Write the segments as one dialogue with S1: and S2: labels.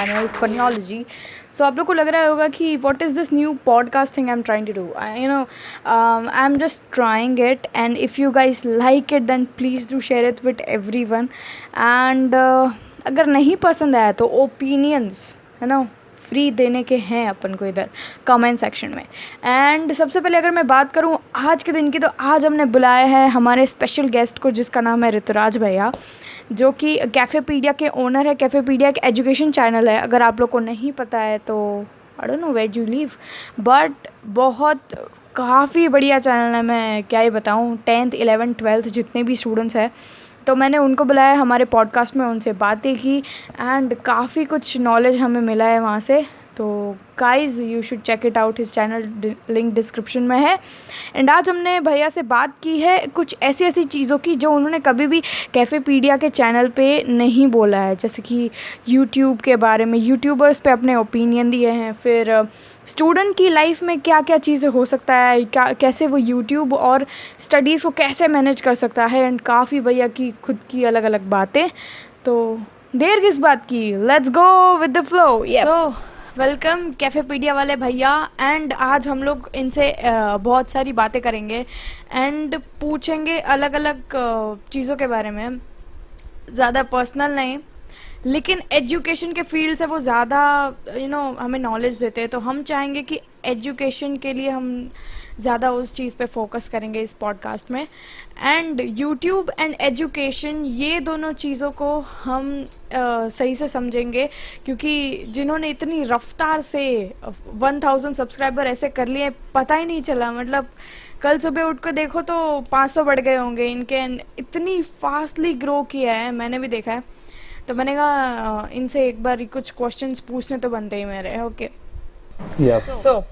S1: Channel फनियोलॉजी। सो आप लोग को लग रहा होगा कि what is this new podcast thing I am trying to do, I am just trying it, and if you guys like it then please do share it with everyone. And अगर नहीं पसंद आया तो ओपिनियंस फ्री देने के हैं अपन को इधर कमेंट सेक्शन में। एंड सबसे पहले अगर मैं बात करूं आज के दिन की, तो आज हमने बुलाया है हमारे स्पेशल गेस्ट को, जिसका नाम है ऋतुराज भैया, जो कि कैफ़ेपीडिया के ओनर है। कैफ़ेपीडिया एक एजुकेशन चैनल है, अगर आप लोग को नहीं पता है तो I don't know where you live, but बहुत काफ़ी बढ़िया चैनल है। मैं क्या ही बताऊँ, 10th 11th 12th जितने भी स्टूडेंट्स हैं, तो मैंने उनको बुलाया हमारे पॉडकास्ट में, उनसे बातें की एंड काफ़ी कुछ नॉलेज हमें मिला है वहाँ से। तो guys you should check it out, his channel link description में है। एंड आज हमने भैया से बात की है कुछ ऐसी ऐसी चीज़ों की जो उन्होंने कभी भी कैफ़ेपीडिया के चैनल पे नहीं बोला है, जैसे कि यूट्यूब के बारे में, यूट्यूबर्स पे अपने ओपिनियन दिए हैं, फिर स्टूडेंट की लाइफ में क्या क्या चीज़ें हो सकता है, क्या कैसे वो यूट्यूब और स्टडीज़ को कैसे मैनेज कर सकता है, एंड काफ़ी भैया की खुद की अलग अलग बातें। तो देर किस बात की, let's go with the flow. So welcome Cafepedia वाले भैया। एंड आज हम लोग इनसे बहुत सारी बातें करेंगे एंड पूछेंगे अलग अलग चीज़ों के बारे में, ज़्यादा पर्सनल नहीं, लेकिन एजुकेशन के फील्ड से वो ज़्यादा हमें नॉलेज देते हैं। तो हम चाहेंगे कि एजुकेशन के लिए हम ज़्यादा उस चीज़ पे फोकस करेंगे इस पॉडकास्ट में। एंड यूट्यूब एंड एजुकेशन, ये दोनों चीज़ों को हम सही से समझेंगे, क्योंकि जिन्होंने इतनी रफ्तार से 1000 सब्सक्राइबर ऐसे कर लिए, पता ही नहीं चला। मतलब कल सुबह उठ कर देखो तो 500 बढ़ गए होंगे इनके, एंड इतनी फास्टली ग्रो किया है, मैंने भी देखा है। तो मैंने कहा इनसे एक बार कुछ क्वेश्चंस पूछने तो बनते ही मेरे। Okay, so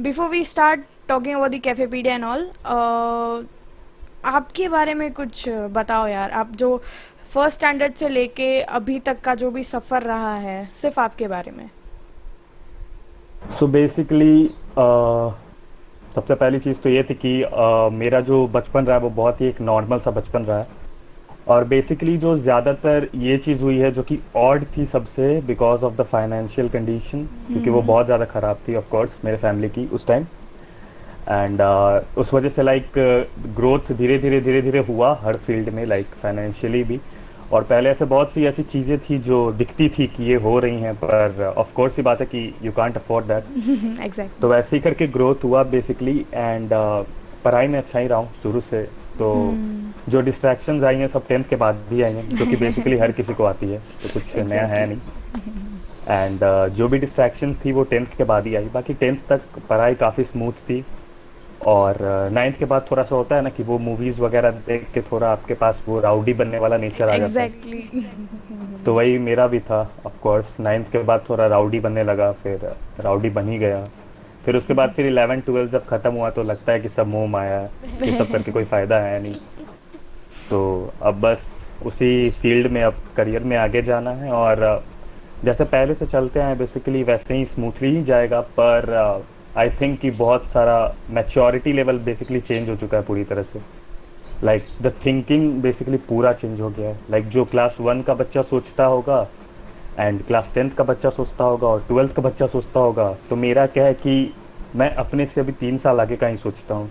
S1: before we start talking about the Cafepedia and all, आपके बारे में कुछ बताओ यार। आप जो फर्स्ट स्टैंडर्ड से लेके अभी तक का जो भी सफ़र रहा है, सिर्फ आपके बारे में।
S2: सो बेसिकली सबसे पहली चीज़ तो ये थी कि मेरा जो बचपन रहा है वो बहुत ही एक नॉर्मल सा बचपन रहा है। और बेसिकली जो ज़्यादातर ये चीज़ हुई है जो कि ऑड थी सबसे, because of the financial condition, क्योंकि वो बहुत ज़्यादा ख़राब थी ऑफ कोर्स मेरे फैमिली की उस टाइम। एंड उस वजह से लाइक ग्रोथ धीरे धीरे हुआ हर फील्ड में, लाइक फाइनेंशियली भी। और पहले ऐसे बहुत सी ऐसी चीज़ें थी जो दिखती थी कि ये हो रही हैं, पर ऑफ कोर्स ये बात है कि you can't afford that.
S1: Exact.
S2: तो वैसे ही करके ग्रोथ हुआ बेसिकली। एंड पढ़ाई में अच्छा ही रहा हूँ शुरू से। तो जो डिस्ट्रैक्शंस आई हैं सब 10th के बाद भी आई हैं, जो कि बेसिकली हर किसी को आती है, तो कुछ नया है नहीं। एंड जो भी डिस्ट्रैक्शंस थी वो 10th के बाद ही आई। बाकी 10th तक पढ़ाई काफ़ी स्मूथ थी। और 9th के बाद थोड़ा सा होता है ना कि वो मूवीज़ वगैरह देख के थोड़ा आपके पास वो राउडी बनने वाला नेचर आ जाता है।
S1: एग्जैक्टली।
S2: तो वही मेरा भी था ऑफ कोर्स। 9th के बाद थोड़ा राउडी बनने लगा, फिर राउडी बन ही गया। फिर उसके बाद फिर 11 12 जब ख़त्म हुआ तो लगता है कि सब मोह माया है, ये सब करके कोई फ़ायदा है नहीं। तो अब बस उसी फील्ड में अब करियर में आगे जाना है। और जैसे पहले से चलते हैं बेसिकली वैसे ही स्मूथली ही जाएगा। पर आई थिंक कि बहुत सारा मैच्योरिटी लेवल बेसिकली चेंज हो चुका है पूरी तरह से। लाइक द थिंकिंग बेसिकली पूरा चेंज हो गया है। लाइक जो क्लास 1 का बच्चा सोचता होगा एंड क्लास 10th का बच्चा सोचता होगा और 12th का बच्चा सोचता होगा, तो मेरा क्या है कि मैं अपने से अभी 3 साल आगे का ही सोचता हूँ।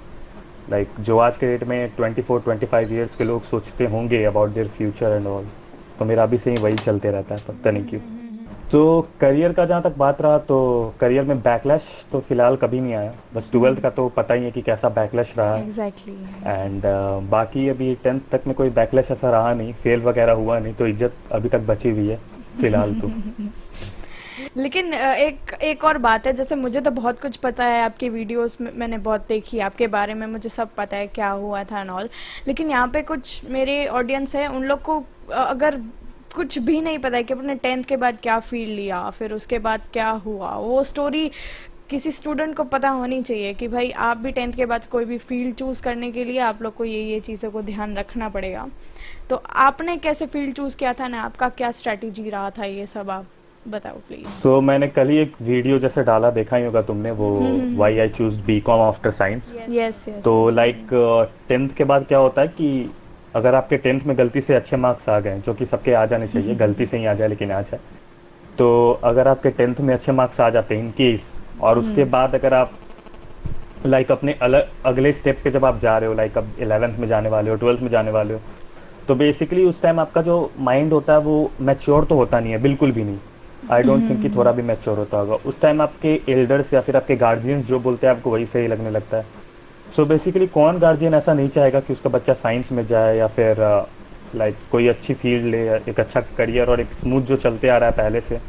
S2: लाइक जो आज के डेट में 24-25 ईयर्स के लोग सोचते होंगे about their future and all, तो मेरा अभी से ही वही चलते रहता है, पता नहीं क्यों। तो करियर का जहाँ तक बात रहा, तो करियर में बैकलैश तो फ़िलहाल कभी नहीं आया। बस 12th का तो पता ही है कि कैसा बैकलैश रहा है।
S1: एग्जैक्टली।
S2: एंड बाकी अभी 10th तक में कोई बैकलैश ऐसा रहा नहीं, फेल वगैरह हुआ नहीं, तो इज्जत अभी तक बची हुई है फ़िलहाल तो।
S1: लेकिन एक और बात है, जैसे मुझे तो बहुत कुछ पता है, आपकी वीडियोस में मैंने बहुत देखी, आपके बारे में मुझे सब पता है क्या हुआ था एंड ऑल। लेकिन यहाँ पे कुछ मेरे ऑडियंस है, उन लोग को अगर कुछ भी नहीं पता है कि अपने 10th के बाद क्या फील्ड लिया, फिर उसके बाद क्या हुआ, वो स्टोरी किसी स्टूडेंट को पता होनी चाहिए कि भाई आप भी 10th के बाद कोई भी फील्ड चूज़ करने के लिए आप लोग को ये चीज़ों को ध्यान रखना पड़ेगा। तो आपने कैसे फील्ड चूज़ किया था ना, आपका क्या स्ट्रैटेजी रहा था, ये सब आप बताओ प्लीज।
S2: सो मैंने कल ही एक वीडियो जैसे डाला, देखा ही होगा तुमने, वो why I choose BCom after science.
S1: Yes yes.
S2: तो लाइक 10th के बाद क्या होता है कि अगर आपके 10th में गलती से अच्छे मार्क्स आ गए, जो कि सबके आ जाने चाहिए, गलती से ही आ जाए लेकिन आ जाए, तो अगर आपके 10th में अच्छे मार्क्स आ जाते हैं इन केस, और उसके बाद अगर आप लाइक अपने अलग अगले स्टेप पे जब आप जा रहे हो, लाइक अब 11th में जाने वाले हो, 12th में जाने वाले हो, तो बेसिकली उस टाइम आपका जो माइंड होता है वो मैच्योर तो होता नहीं है, बिल्कुल भी नहीं। आई डोंट थिंक कि थोड़ा भी मैच्योर होता होगा उस टाइम। आपके एल्डर्स या फिर आपके गार्जियंस जो बोलते हैं आपको वही सही लगने लगता है। सो बेसिकली कौन गार्जियन ऐसा नहीं चाहेगा कि उसका बच्चा साइंस में जाए या फिर लाइक कोई अच्छी फील्ड ले, एक अच्छा करियर और एक स्मूथ जो चलते आ रहा है पहले से,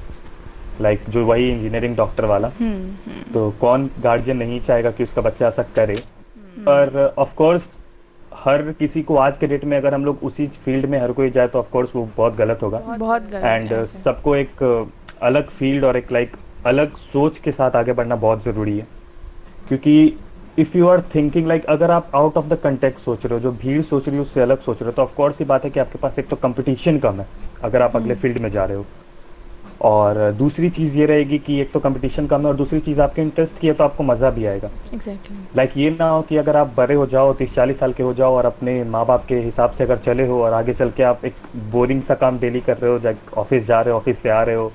S2: लाइक जो वही इंजीनियरिंग डॉक्टर वाला। तो कौन गार्जियन नहीं चाहेगा कि उसका बच्चा ऐसा करे। पर ऑफ कोर्स हर किसी को आज के डेट में अगर हम लोग उसी फील्ड में हर कोई जाए तो ऑफ कोर्स वो बहुत गलत होगा।
S1: बहुत गलत
S2: एंड
S1: है ऐसे।
S2: सबको एक अलग फील्ड और एक लाइक अलग सोच के साथ आगे बढ़ना बहुत ज़रूरी है। क्योंकि if you are thinking like, अगर आप आउट ऑफ द कंटेक्स्ट सोच रहे हो, जो भीड़ सोच रही है उससे अलग सोच रहे हो, तो ऑफ कोर्स ये बात है कि आपके पास एक तो कंपटीशन कम है अगर आप अगले फील्ड में जा रहे हो, और दूसरी चीज़ ये रहेगी कि एक तो कंपटीशन कम है और दूसरी चीज़ आपके इंटरेस्ट की है तो आपको मज़ा भी आएगा।
S1: एग्जैक्टली।
S2: लाइक ये ना हो कि अगर आप बड़े हो जाओ 30-40 साल के हो जाओ और अपने माँ बाप के हिसाब से अगर चले हो और आगे चल के आप एक बोरिंग सा काम डेली कर रहे हो, जब ऑफिस जा रहे हो, ऑफिस से आ रहे हो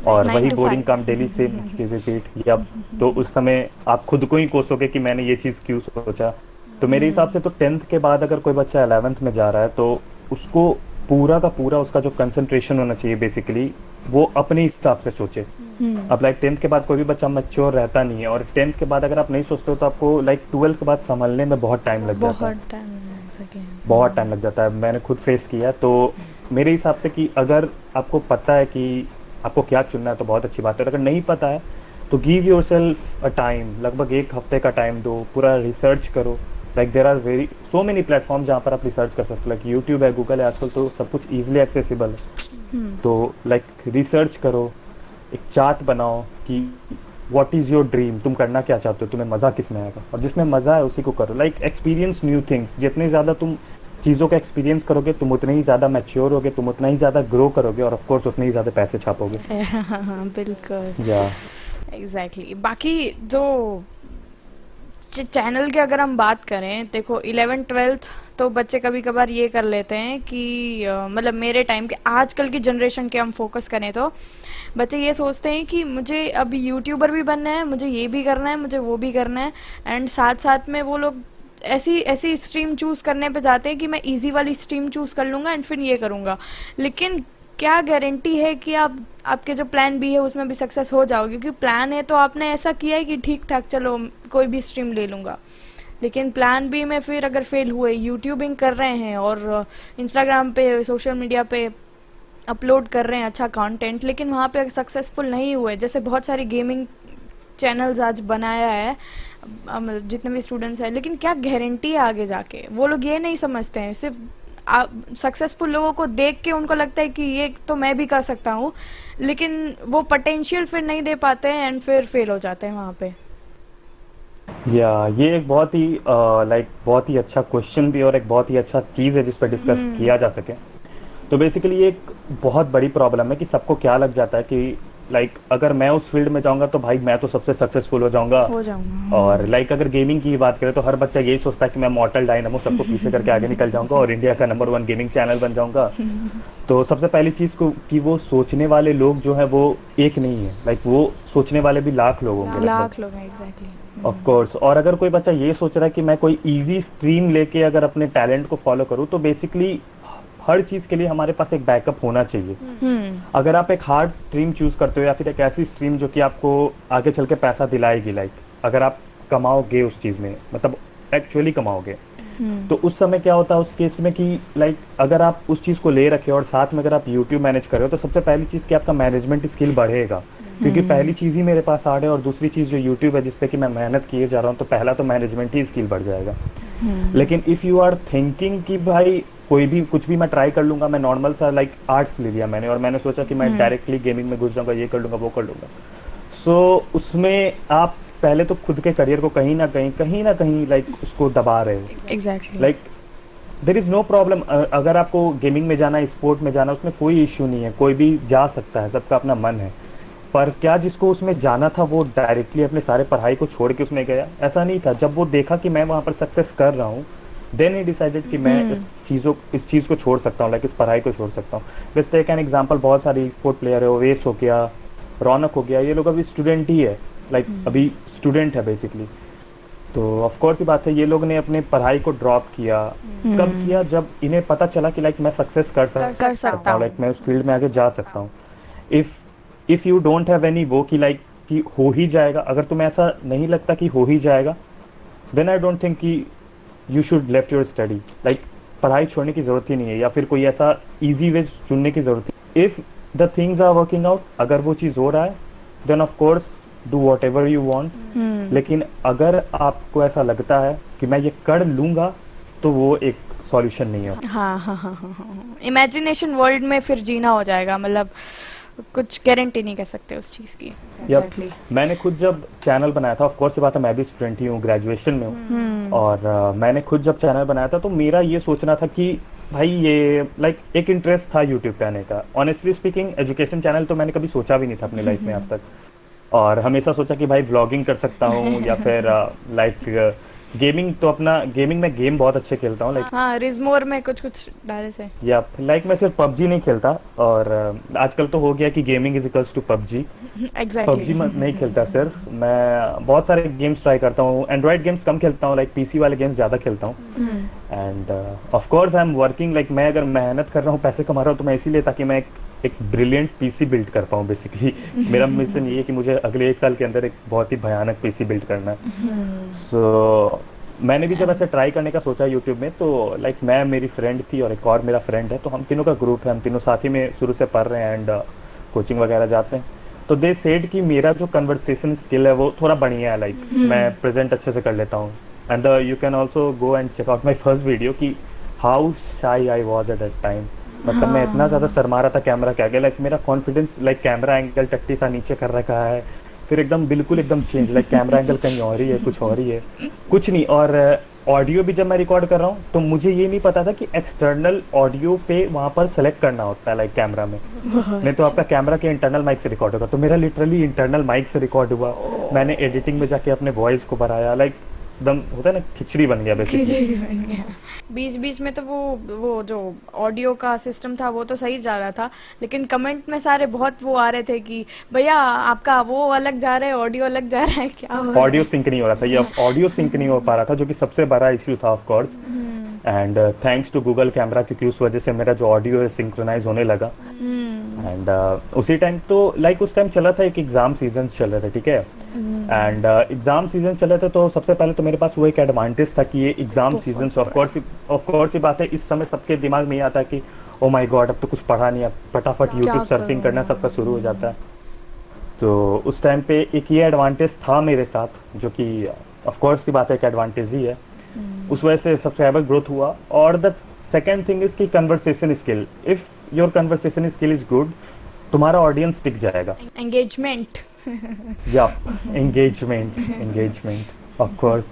S2: और
S1: 9
S2: वही
S1: to
S2: बोरिंग
S1: 5
S2: काम डेली सेम चीज़ रिपीट, या तो उस समय आप खुद को ही कोसोगे कि मैंने ये चीज़ क्यों सोचा। तो मेरे हिसाब से तो 10th के बाद अगर कोई बच्चा 11th में जा रहा है तो उसको पूरा का पूरा उसका जो कंसंट्रेशन होना चाहिए बेसिकली वो अपने हिसाब से सोचे। अब लाइक 10th के बाद कोई भी बच्चा मैच्योर रहता नहीं है, और 10th के बाद अगर आप नहीं सोचते हो तो आपको लाइक 12th के बाद संभलने में बहुत टाइम लग जाता है।
S1: बहुत टाइम लग सके।
S2: बहुत टाइम लग जाता है, मैंने खुद फेस किया। तो मेरे हिसाब से कि अगर आपको पता है कि आपको क्या चुनना है तो बहुत अच्छी बात है, और अगर नहीं पता है तो give yourself a time, लगभग 1 हफ्ते का टाइम दो, पूरा रिसर्च करो। Like there are very so many platform जहाँ पर आप रिसर्च कर सकते हो, लाइक यूट्यूब है, गूगल है, आजकल तो सब कुछ ईजिली एक्सेसिबल है। तो लाइक रिसर्च करो, एक चार्ट बनाओ कि व्हाट इज़ योर ड्रीम, तुम करना क्या चाहते हो, तुम्हें मज़ा किस में आएगा, और जिसमें मज़ा है उसी को करो। लाइक एक्सपीरियंस न्यू थिंग्स, जितने ज़्यादा तुम चीज़ों का एक्सपीरियंस करोगे तुम उतने ही ज़्यादा मैच्योर होगे, तुम उतना ही ज़्यादा ग्रो करोगे, और ऑफ कोर्स उतने ही ज़्यादा पैसे छापोगे।
S1: हाँ बिल्कुल।
S2: या
S1: एग्जैक्टली। बाकी जो चैनल की अगर हम बात करें, देखो 11th-12th तो बच्चे कभी कभार ये कर लेते हैं कि मतलब मेरे टाइम के, आजकल की जनरेशन के हम फोकस करें तो बच्चे ये सोचते हैं कि मुझे अब यूट्यूबर भी बनना है, मुझे ये भी करना है, मुझे वो भी करना है, एंड साथ साथ में वो लोग ऐसी ऐसी स्ट्रीम चूज़ करने पे जाते हैं कि मैं इजी वाली स्ट्रीम चूज़ कर लूँगा एंड फिर ये करूँगा। लेकिन क्या गारंटी है कि आप आपके जो प्लान बी है उसमें भी सक्सेस हो जाओगे? क्योंकि प्लान है तो आपने ऐसा किया है कि ठीक ठाक चलो कोई भी स्ट्रीम ले लूँगा, लेकिन प्लान बी में फिर अगर फेल हुए, यूट्यूबिंग कर रहे हैं और इंस्टाग्राम पे, सोशल मीडिया पे अपलोड कर रहे हैं अच्छा कंटेंट, लेकिन वहाँ पे सक्सेसफुल नहीं हुए, जैसे बहुत सारी गेमिंग चैनल्स आज बनाया है मतलब जितने भी स्टूडेंट्स हैं, लेकिन क्या गारंटी है आगे जाके? वो लोग ये नहीं समझते हैं, सिर्फ सक्सेसफुल लोगों को देख के उनको लगता है कि ये तो मैं भी कर सकता हूँ, लेकिन वो पोटेंशियल फिर नहीं दे पाते हैं एंड फिर फेल हो जाते हैं वहाँ पे।
S2: या ये एक बहुत ही लाइक बहुत ही अच्छा क्वेश्चन भी और एक बहुत ही अच्छा चीज़ है जिस पर डिस्कस किया जा सके। तो बेसिकली ये एक बहुत बड़ी प्रॉब्लम है कि सबको क्या लग जाता है कि लाइक अगर मैं उस फील्ड में जाऊंगा तो भाई मैं तो सबसे सक्सेसफुल हो जाऊंगा। और लाइक अगर गेमिंग की बात करें तो हर बच्चा यही सोचता है कि मैं मॉर्टल डायनामो सबको पीछे करके आगे निकल जाऊंगा और इंडिया का नंबर 1 गेमिंग चैनल बन जाऊंगा। तो सबसे पहली चीज़ को कि वो सोचने वाले लोग जो है वो एक नहीं है, लाइक वो सोचने वाले भी लाख लोग होंगे,
S1: लाख लोग हैं। एग्जैक्टली।
S2: Of course. और अगर कोई बच्चा ये सोच रहा है कि मैं कोई इजी स्ट्रीम लेके अगर अपने टैलेंट को फॉलो करूँ, तो बेसिकली हर चीज़ के लिए हमारे पास एक बैकअप होना चाहिए। अगर आप एक हार्ड स्ट्रीम चूज करते हो या फिर एक ऐसी स्ट्रीम जो कि आपको आगे चल के पैसा दिलाएगी, लाइक अगर आप कमाओगे उस चीज़ में, मतलब एक्चुअली कमाओगे, तो उस समय क्या होता है उस केस में कि लाइक अगर आप उस चीज़ को ले रखे और साथ में अगर आप यूट्यूब मैनेज कर रहे हो, तो सबसे पहली चीज़ कि आपका मैनेजमेंट स्किल बढ़ेगा। क्योंकि पहली चीज़ ही मेरे पास हार्ड है और दूसरी चीज़ जो यूट्यूब है जिसपे कि मैं मेहनत किए जा रहा हूँ, तो पहला तो मैनेजमेंट ही स्किल बढ़ जाएगा। लेकिन इफ़ यू आर थिंकिंग कि भाई कोई भी कुछ भी मैं ट्राई कर लूँगा, मैं नॉर्मल सा लाइक आर्ट्स ले लिया मैंने और मैंने सोचा कि मैं डायरेक्टली गेमिंग में घुस जाऊँगा, ये कर लूँगा, वो कर लूँगा, सो उसमें आप पहले तो खुद के करियर को कहीं ना कहीं लाइक उसको दबा रहे हो।
S1: Exactly.
S2: Like there is no problem, अगर आपको गेमिंग में जाना है, स्पोर्ट में जाना, उसमें कोई इश्यू नहीं है, कोई भी जा सकता है, सबका अपना मन है। पर क्या जिसको उसमें जाना था वो डायरेक्टली अपने सारे पढ़ाई को छोड़ के उसमें गया? ऐसा नहीं था। जब वो देखा कि मैं वहाँ पर सक्सेस कर रहा हूँ देन ही डिसाइडेड कि मैं इस चीज़ को छोड़ सकता हूँ, लाइक इस पढ़ाई को छोड़ सकता हूँ। जस्ट टेक एन एग्जांपल, बहुत सारे स्पोर्ट प्लेयर है, ओवेस हो गया, रौनक हो गया, ये लोग अभी स्टूडेंट ही है, लाइक अभी स्टूडेंट है बेसिकली। तो ऑफ कोर्स ये बात है, ये लोग ने अपने पढ़ाई को ड्रॉप किया। कब किया? जब इन्हें पता चला कि लाइक मैं सक्सेस कर सकता हूँ, लाइक मैं उस फील्ड में आगे जा सकता हूँ। If you don't have any वो कि लाइक कि हो ही जाएगा, अगर तुम्हें ऐसा नहीं लगता कि हो ही जाएगा, देन आई डोंट थिंक कि you should left your study. Like पढ़ाई छोड़ने की जरूरत ही नहीं है, या फिर कोई ऐसा इजी वे चुनने की जरूरत है। If the things are working out, अगर वो चीज़ हो रहा है, then of course do whatever you want. लेकिन अगर आपको ऐसा लगता है कि मैं ये कर लूंगा, तो वो एक सॉल्यूशन नहीं है।
S1: हाँ, इमेजिनेशन वर्ल्ड में फिर जीना हो जाएगा, मतलब कुछ गारंटी नहीं कर सकते उस चीज़ की।
S2: Exactly. मैंने खुद जब चैनल बनाया था, ऑफ कोर्स ये बात है, मैं भी स्टूडेंट ही हूँ, ग्रेजुएशन में हूँ, और मैंने खुद जब चैनल बनाया था तो मेरा ये सोचना था कि भाई ये लाइक एक इंटरेस्ट था यूट्यूब पे आने का। ऑनेस्टली स्पीकिंग, एजुकेशन चैनल तो मैंने कभी सोचा भी नहीं था अपनी लाइफ में आज तक, और हमेशा सोचा कि भाई व्लॉगिंग कर सकता हूँ, या फिर लाइक गेमिंग। तो अपना गेमिंग में गेम बहुत अच्छे खेलता हूँ, लाइक
S1: हाँ, रिजमोर में कुछ डाले थे।
S2: या लाइक मैं सिर्फ पबजी नहीं खेलता, और आजकल तो हो गया कि gaming is equals to PUBG. PUBG नहीं खेलता सिर्फ, मैं बहुत सारे गेम्स ट्राई करता हूँ। एंड्रॉइड गेम्स कम खेलता हूँ, लाइक पीसी वाले गेम्स ज़्यादा खेलता हूँ। End of course I am working, like मैं अगर मेहनत कर रहा हूँ, पैसे कमा रहा हूँ, तो मैं इसीलिए ताकि मैं एक ब्रिलियंट पीसी बिल्ड कर पाऊँ बेसिकली। मेरा मिशन ये है कि मुझे अगले 1 साल के अंदर एक बहुत ही भयानक पीसी बिल्ड करना है। सो मैंने भी जब ऐसे ट्राई करने का सोचा यूट्यूब में, तो लाइक मैं, मेरी फ्रेंड थी और एक और मेरा फ्रेंड है, तो हम तीनों का ग्रुप है, हम तीनों साथ ही में शुरू से पढ़ रहे हैं एंड कोचिंग वगैरह जाते हैं। तो दे सेड कि मेरा जो कन्वर्सेशन स्किल है वो थोड़ा बढ़िया है, लाइक मैं प्रेजेंट अच्छे से कर लेता हूँ। And you can also go and check out my first video कि how shy I was at that time. मतलब मैं इतना ज़्यादा शर्मा रहा था कैमरा के आगे, लाइक मेरा कॉन्फिडेंस, लाइक कैमरा एंगल टट्टी सा नीचे कर रखा है, फिर एकदम बिल्कुल एकदम चेंज, लाइक कैमरा एंगल कहीं और ही है, कुछ और ही है, कुछ नहीं। और ऑडियो भी जब मैं रिकॉर्ड कर रहा हूँ तो मुझे ये नहीं पता था कि एक्सटर्नल ऑडियो पे वहाँ पर सेलेक्ट करना होता है, लाइक कैमरा में। नहीं तो आपका कैमरा के इंटरनल माइक से रिकॉर्ड होगा, तो मेरा लिटरली इंटरनल माइक से रिकॉर्ड हुआ। मैंने एडिटिंग में जाके अपने वॉइस को बढ़ाया, लाइक एकदम होता है ना, खिचड़ी बन गया बेसिकली।
S1: बीच बीच में तो वो जो ऑडियो का सिस्टम था वो तो सही जा रहा था, लेकिन कमेंट में सारे बहुत वो आ रहे थे कि भैया आपका वो अलग जा रहा है, ऑडियो अलग जा रहा है, क्या
S2: ऑडियो सिंक नहीं हो रहा था, ये ऑडियो सिंक नहीं हो पा रहा था, जो कि सबसे बड़ा इश्यू था of course. And thanks to Google camera, क्योंकि उस वजह से मेरा जो ऑडियो है सिंक्रोनाइज होने लगा। एंड उसी टाइम तो लाइक उस टाइम चला था, एक एग्जाम सीजन चल रहा था, ठीक है। एंड एग्जाम सीजन चल रहे थे, तो सबसे पहले तो मेरे पास वो एक एडवांटेज था कि ये एग्जाम सीजन, ऑफ कोर्स ये बात है, इस समय सबके दिमाग में ये आता है कि ओ माय गॉड अब तो कुछ पढ़ा नहीं है, फटाफट यूट्यूब सर्फिंग करना सबका शुरू हो जाता है। तो उस टाइम पे एक ये एडवांटेज था मेरे साथ, जो कि ऑफ कोर्स की बात है, एक एडवांटेज ही है। उस वजह से सब्सक्राइबर ग्रोथ हुआ। और द सेकेंड थिंग इज की conversation skill, if your conversation skill is good, तुम्हारा ऑडियंस टिक जाएगा।
S1: एंगेजमेंट
S2: या एंगेजमेंट ऑफ कोर्स।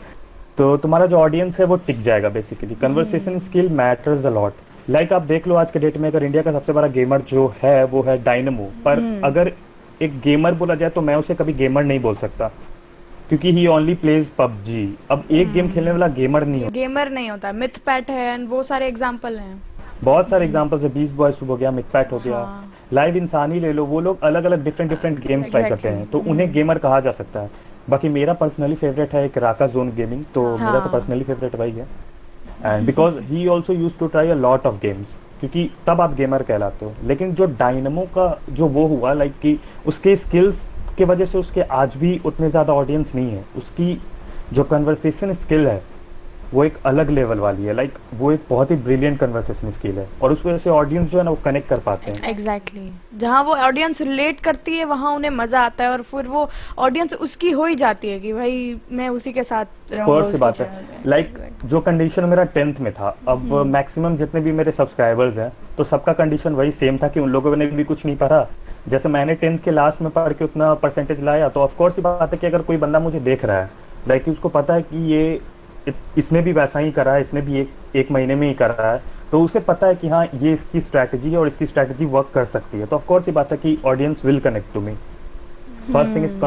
S2: तो तुम्हारा जो ऑडियंस है वो टिक जाएगा basically. Conversation skill matters a lot. Like आप देख लो आज के डेट में, अगर इंडिया का सबसे बड़ा गेमर जो है वो है डायनेमो, पर अगर एक गेमर बोला जाए तो मैं उसे कभी गेमर नहीं बोल सकता, क्योंकि ही ओनली प्लेज पबजी। अब एक गेम खेलने वाला गेमर नहीं
S1: होता। मिथपैट है एंड वो सारे एग्जांपल हैं,
S2: बहुत सारे एग्जांपल्स है। बीस्ट बॉयज हो गया, मिथपैट हो गया, लाइव इंसान ही ले लो, वो लोग अलग अलग डिफरेंट गेम्स ट्राई करते हैं, तो उन्हें गेमर कहा जा सकता है। बाकी मेरा पर्सनली फेवरेट है एक राका जोन गेमिंग, तो मेरा तो पर्सनली फेवरेट भाई है। And because he also use to try a lot of games, क्योंकि तब आप गेमर कहलाते हो। लेकिन जो डायनेमो का जो वो हुआ, लाइक कि उसके स्किल्स की वजह से उसके आज भी उतने ज़्यादा ऑडियंस नहीं है। उसकी जो कन्वर्सेशन स्किल है वो एक अलग लेवल वाली है, लाइक वो एक बहुत ही ब्रिलियंट कन्वर्सेशन स्किल है, और उस वजह से ऑडियंस जो है ना वो कनेक्ट कर पाते हैं।
S1: एग्जैक्टली जहाँ वो ऑडियंस रिलेट करती है वहाँ उन्हें मजा आता है, और फिर वो ऑडियंस उसकी हो ही जाती है कि भाई मैं उसी के साथ
S2: रहूंगा। सी बात है, लाइक जो कंडीशन मेरा 10th में था, अब मैक्सिमम जितने भी मेरे सब्सक्राइबर्स हैं तो सबका कंडीशन वही सेम था कि उन लोगों ने भी कुछ नहीं पढ़ा। जैसे मैंने 10th के लास्ट में पढ़ के उतना परसेंटेज लाया, तो ऑफकोर्स ये बात है कि अगर कोई बंदा मुझे देख रहा है, लाइक उसको पता है कि ये इसने भी वैसा ही करा है, इसने भी एक महीने में ही करा है, तो उसे पता है कि हाँ ये इसकी स्ट्रैटेजी है और इसकी स्ट्रैटेजी वर्क कर सकती है, तो ऑफकोर्स ये बात है कि audience will connect to me. First thing is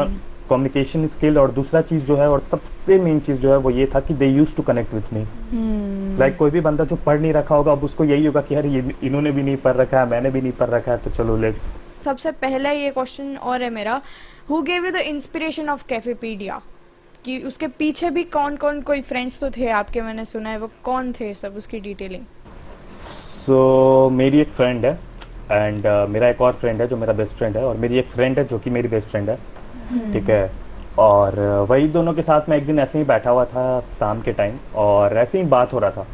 S2: communication skill, और दूसरा चीज़ जो है और सबसे मेन चीज़ जो है वो ये था कि they use to connect with me. Like कोई भी बंदा जो पढ़ नहीं रखा होगा, अब उसको यही होगा कि यार ये इन्होंने भी नहीं पढ़ रखा है, मैंने भी नहीं पढ़ रखा है, तो चलो लेट्स।
S1: सबसे पहला ये क्वेश्चन और है मेरा, who gave you the inspiration of Cafepedia? कि उसके पीछे भी कौन कौन, कोई फ्रेंड्स तो थे आपके, मैंने सुना है, वो कौन थे सब, उसकी डिटेलिंग।
S2: सो मेरी एक फ्रेंड है एंड मेरा एक और फ्रेंड है जो मेरा बेस्ट फ्रेंड है, और मेरी एक फ्रेंड है जो कि मेरी बेस्ट फ्रेंड है, ठीक है। और वही दोनों के साथ मैं एक दिन ऐसे ही बैठा हुआ था शाम के टाइम, और ऐसे ही बात हो रहा था।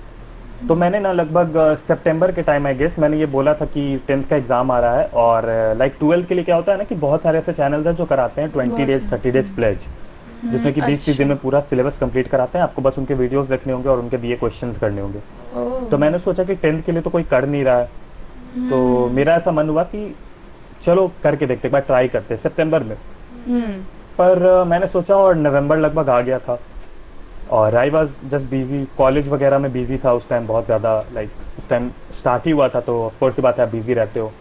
S2: तो मैंने ना लगभग सितंबर के टाइम आई गेस मैंने ये बोला था कि 10th का एग्ज़ाम आ रहा है, और लाइक 12th के लिए क्या होता है ना कि बहुत सारे ऐसे चैनल्स हैं जो कराते हैं 20 डेज 30 डेज प्लेज, जिसमें कि 20-30 दिन में पूरा सिलेबस कंप्लीट कराते हैं। आपको बस उनके वीडियोस देखने होंगे और उनके दिए क्वेश्चंस करने होंगे। तो मैंने सोचा कि 10th के लिए तो कोई कर नहीं रहा है, तो मेरा ऐसा मन हुआ कि चलो करके देखते, एक बार ट्राई करते हैं सितंबर में। पर मैंने सोचा, और नवंबर लगभग आ गया था, और I was just busy, college वगैरह में बिजी था उस टाइम बहुत ज़्यादा। लाइक उस टाइम स्टार्ट ही हुआ था, तो ऑफकोर्स की बात है आप बिजी रहते हो।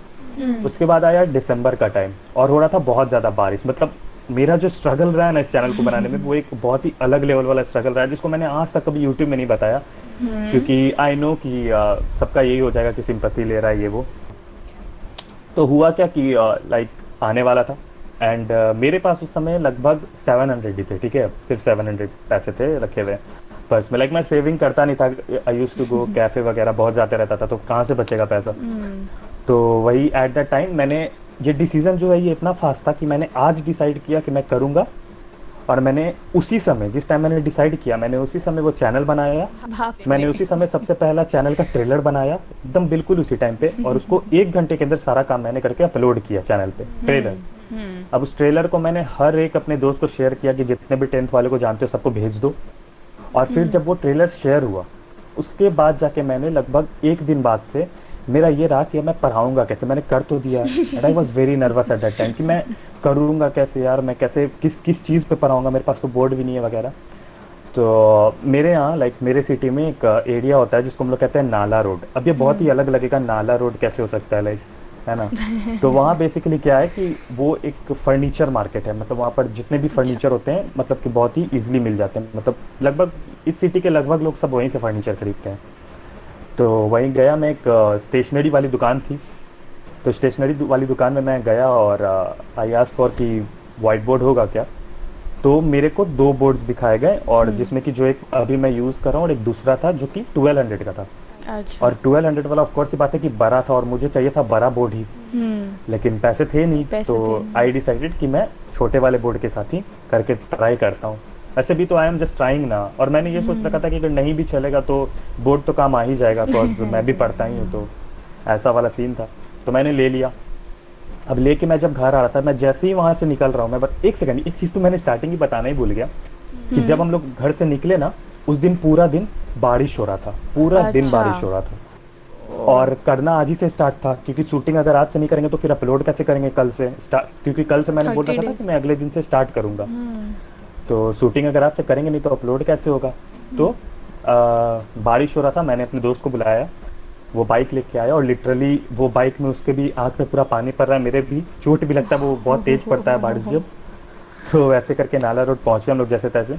S2: उसके बाद आया दिसंबर का टाइम, और हो रहा था बहुत ज़्यादा बारिश। मतलब मेरा जो स्ट्रगल रहा है ना इस चैनल को बनाने में, वो एक बहुत ही अलग लेवल वाला स्ट्रगल रहा है, जिसको मैंने आज तक कभी यूट्यूब में नहीं बताया, क्योंकि आई नो कि सबका यही हो जाएगा कि सिंपैथी ले रहा है ये वो। तो हुआ क्या कि लाइक आने वाला था, एंड मेरे पास उस समय लगभग 700 ही थे, ठीक है, सिर्फ 700 पैसे थे रखे हुए पर्स में। लाइक मैं सेविंग करता नहीं था, I used to go cafe वगैरह बहुत जाते रहता था, तो कहाँ से बचेगा पैसा। तो वही एट दैट टाइम मैंने ये डिसीजन जो है ये इतना फास्ट था कि मैंने आज डिसाइड किया कि मैं करूँगा, और मैंने उसी समय जिस टाइम मैंने डिसाइड किया मैंने उसी समय वो चैनल बनाया। मैंने उसी समय सबसे पहला चैनल का ट्रेलर बनाया एकदम बिल्कुल उसी टाइम पे, और उसको 1 घंटे के अंदर सारा काम मैंने करके अपलोड किया चैनल पे, ट्रेलर। अब उस ट्रेलर को मैंने हर एक अपने दोस्त को शेयर किया कि जितने भी 10th वाले को जानते हो सबको भेज दो। और फिर जब वो ट्रेलर शेयर हुआ उसके बाद जाके मैंने लगभग 1 दिन बाद से मेरा ये रहा कि मैं पढ़ाऊंगा कैसे। मैंने कर तो दिया, and I was very nervous eight that time कि मैं करूंगा कैसे यार, मैं कैसे किस चीज़ पे पढ़ाऊंगा, मेरे पास तो बोर्ड भी नहीं है वगैरह। तो मेरे यहाँ लाइक मेरे सिटी में एक एरिया होता है जिसको हम लोग कहते हैं नाला रोड। अब ये बहुत ही अलग लगेगा, नाला रोड कैसे हो सकता है, लाइक है ना। तो वहाँ बेसिकली क्या है कि वो एक फर्नीचर मार्केट है, मतलब वहाँ पर जितने भी फर्नीचर होते हैं मतलब कि बहुत ही इजीली मिल जाते हैं। मतलब लगभग इस सिटी के लगभग लोग सब वहीं से फर्नीचर खरीदते हैं। तो वहीं गया मैं, एक स्टेशनरी वाली दुकान थी, तो स्टेशनरी वाली दुकान में मैं गया और आई आस्क्ड फॉर कि वाइट बोर्ड होगा क्या। तो मेरे को 2 बोर्ड्स दिखाए गए, और जिसमें कि जो एक अभी मैं यूज़ कर रहा हूँ और एक दूसरा था जो कि 1200 का था।
S1: अच्छा।
S2: और 1200 वाला ऑफ कोर्स की बात है कि बड़ा था, और मुझे चाहिए था बड़ा बोर्ड ही, लेकिन पैसे थे नहीं। तो आई डिसाइडेड कि मैं छोटे वाले बोर्ड के साथ ही करके ट्राई करता हूँ। ऐसे भी तो आई एम जस्ट ट्राइंग ना, और मैंने ये सोच रखा था कि अगर नहीं भी चलेगा तो बोर्ड तो काम आ ही जाएगा, बिकॉज मैं भी पढ़ता ही हूँ, तो ऐसा वाला सीन था। तो मैंने ले लिया। अब लेके मैं जब घर आ रहा था, मैं जैसे ही वहाँ से निकल रहा हूँ, मैं बस एक सेकंड, एक चीज़ तो मैंने स्टार्टिंग ही बताना ही भूल गया कि जब हम लोग घर से निकले ना उस दिन पूरा दिन बारिश हो रहा था, पूरा दिन बारिश हो रहा था। और करना आज ही से स्टार्ट था, क्योंकि शूटिंग अगर आज से नहीं करेंगे तो फिर अपलोड कैसे करेंगे कल से स्टार्ट, क्योंकि कल से मैंने बोल रखा था कि मैं अगले दिन से स्टार्ट करूँगा। तो शूटिंग अगर आज से करेंगे नहीं तो अपलोड कैसे होगा। तो बारिश हो रहा था, मैंने अपने दोस्त को बुलाया, वो बाइक लेके आया, और लिटरली वो बाइक में उसके भी आँख में पूरा पानी पड़ रहा है, मेरे भी चोट भी लगता है, वो बहुत तेज पड़ता है बारिश जब। तो ऐसे करके नाला रोड पहुँचे हम लोग जैसे तैसे,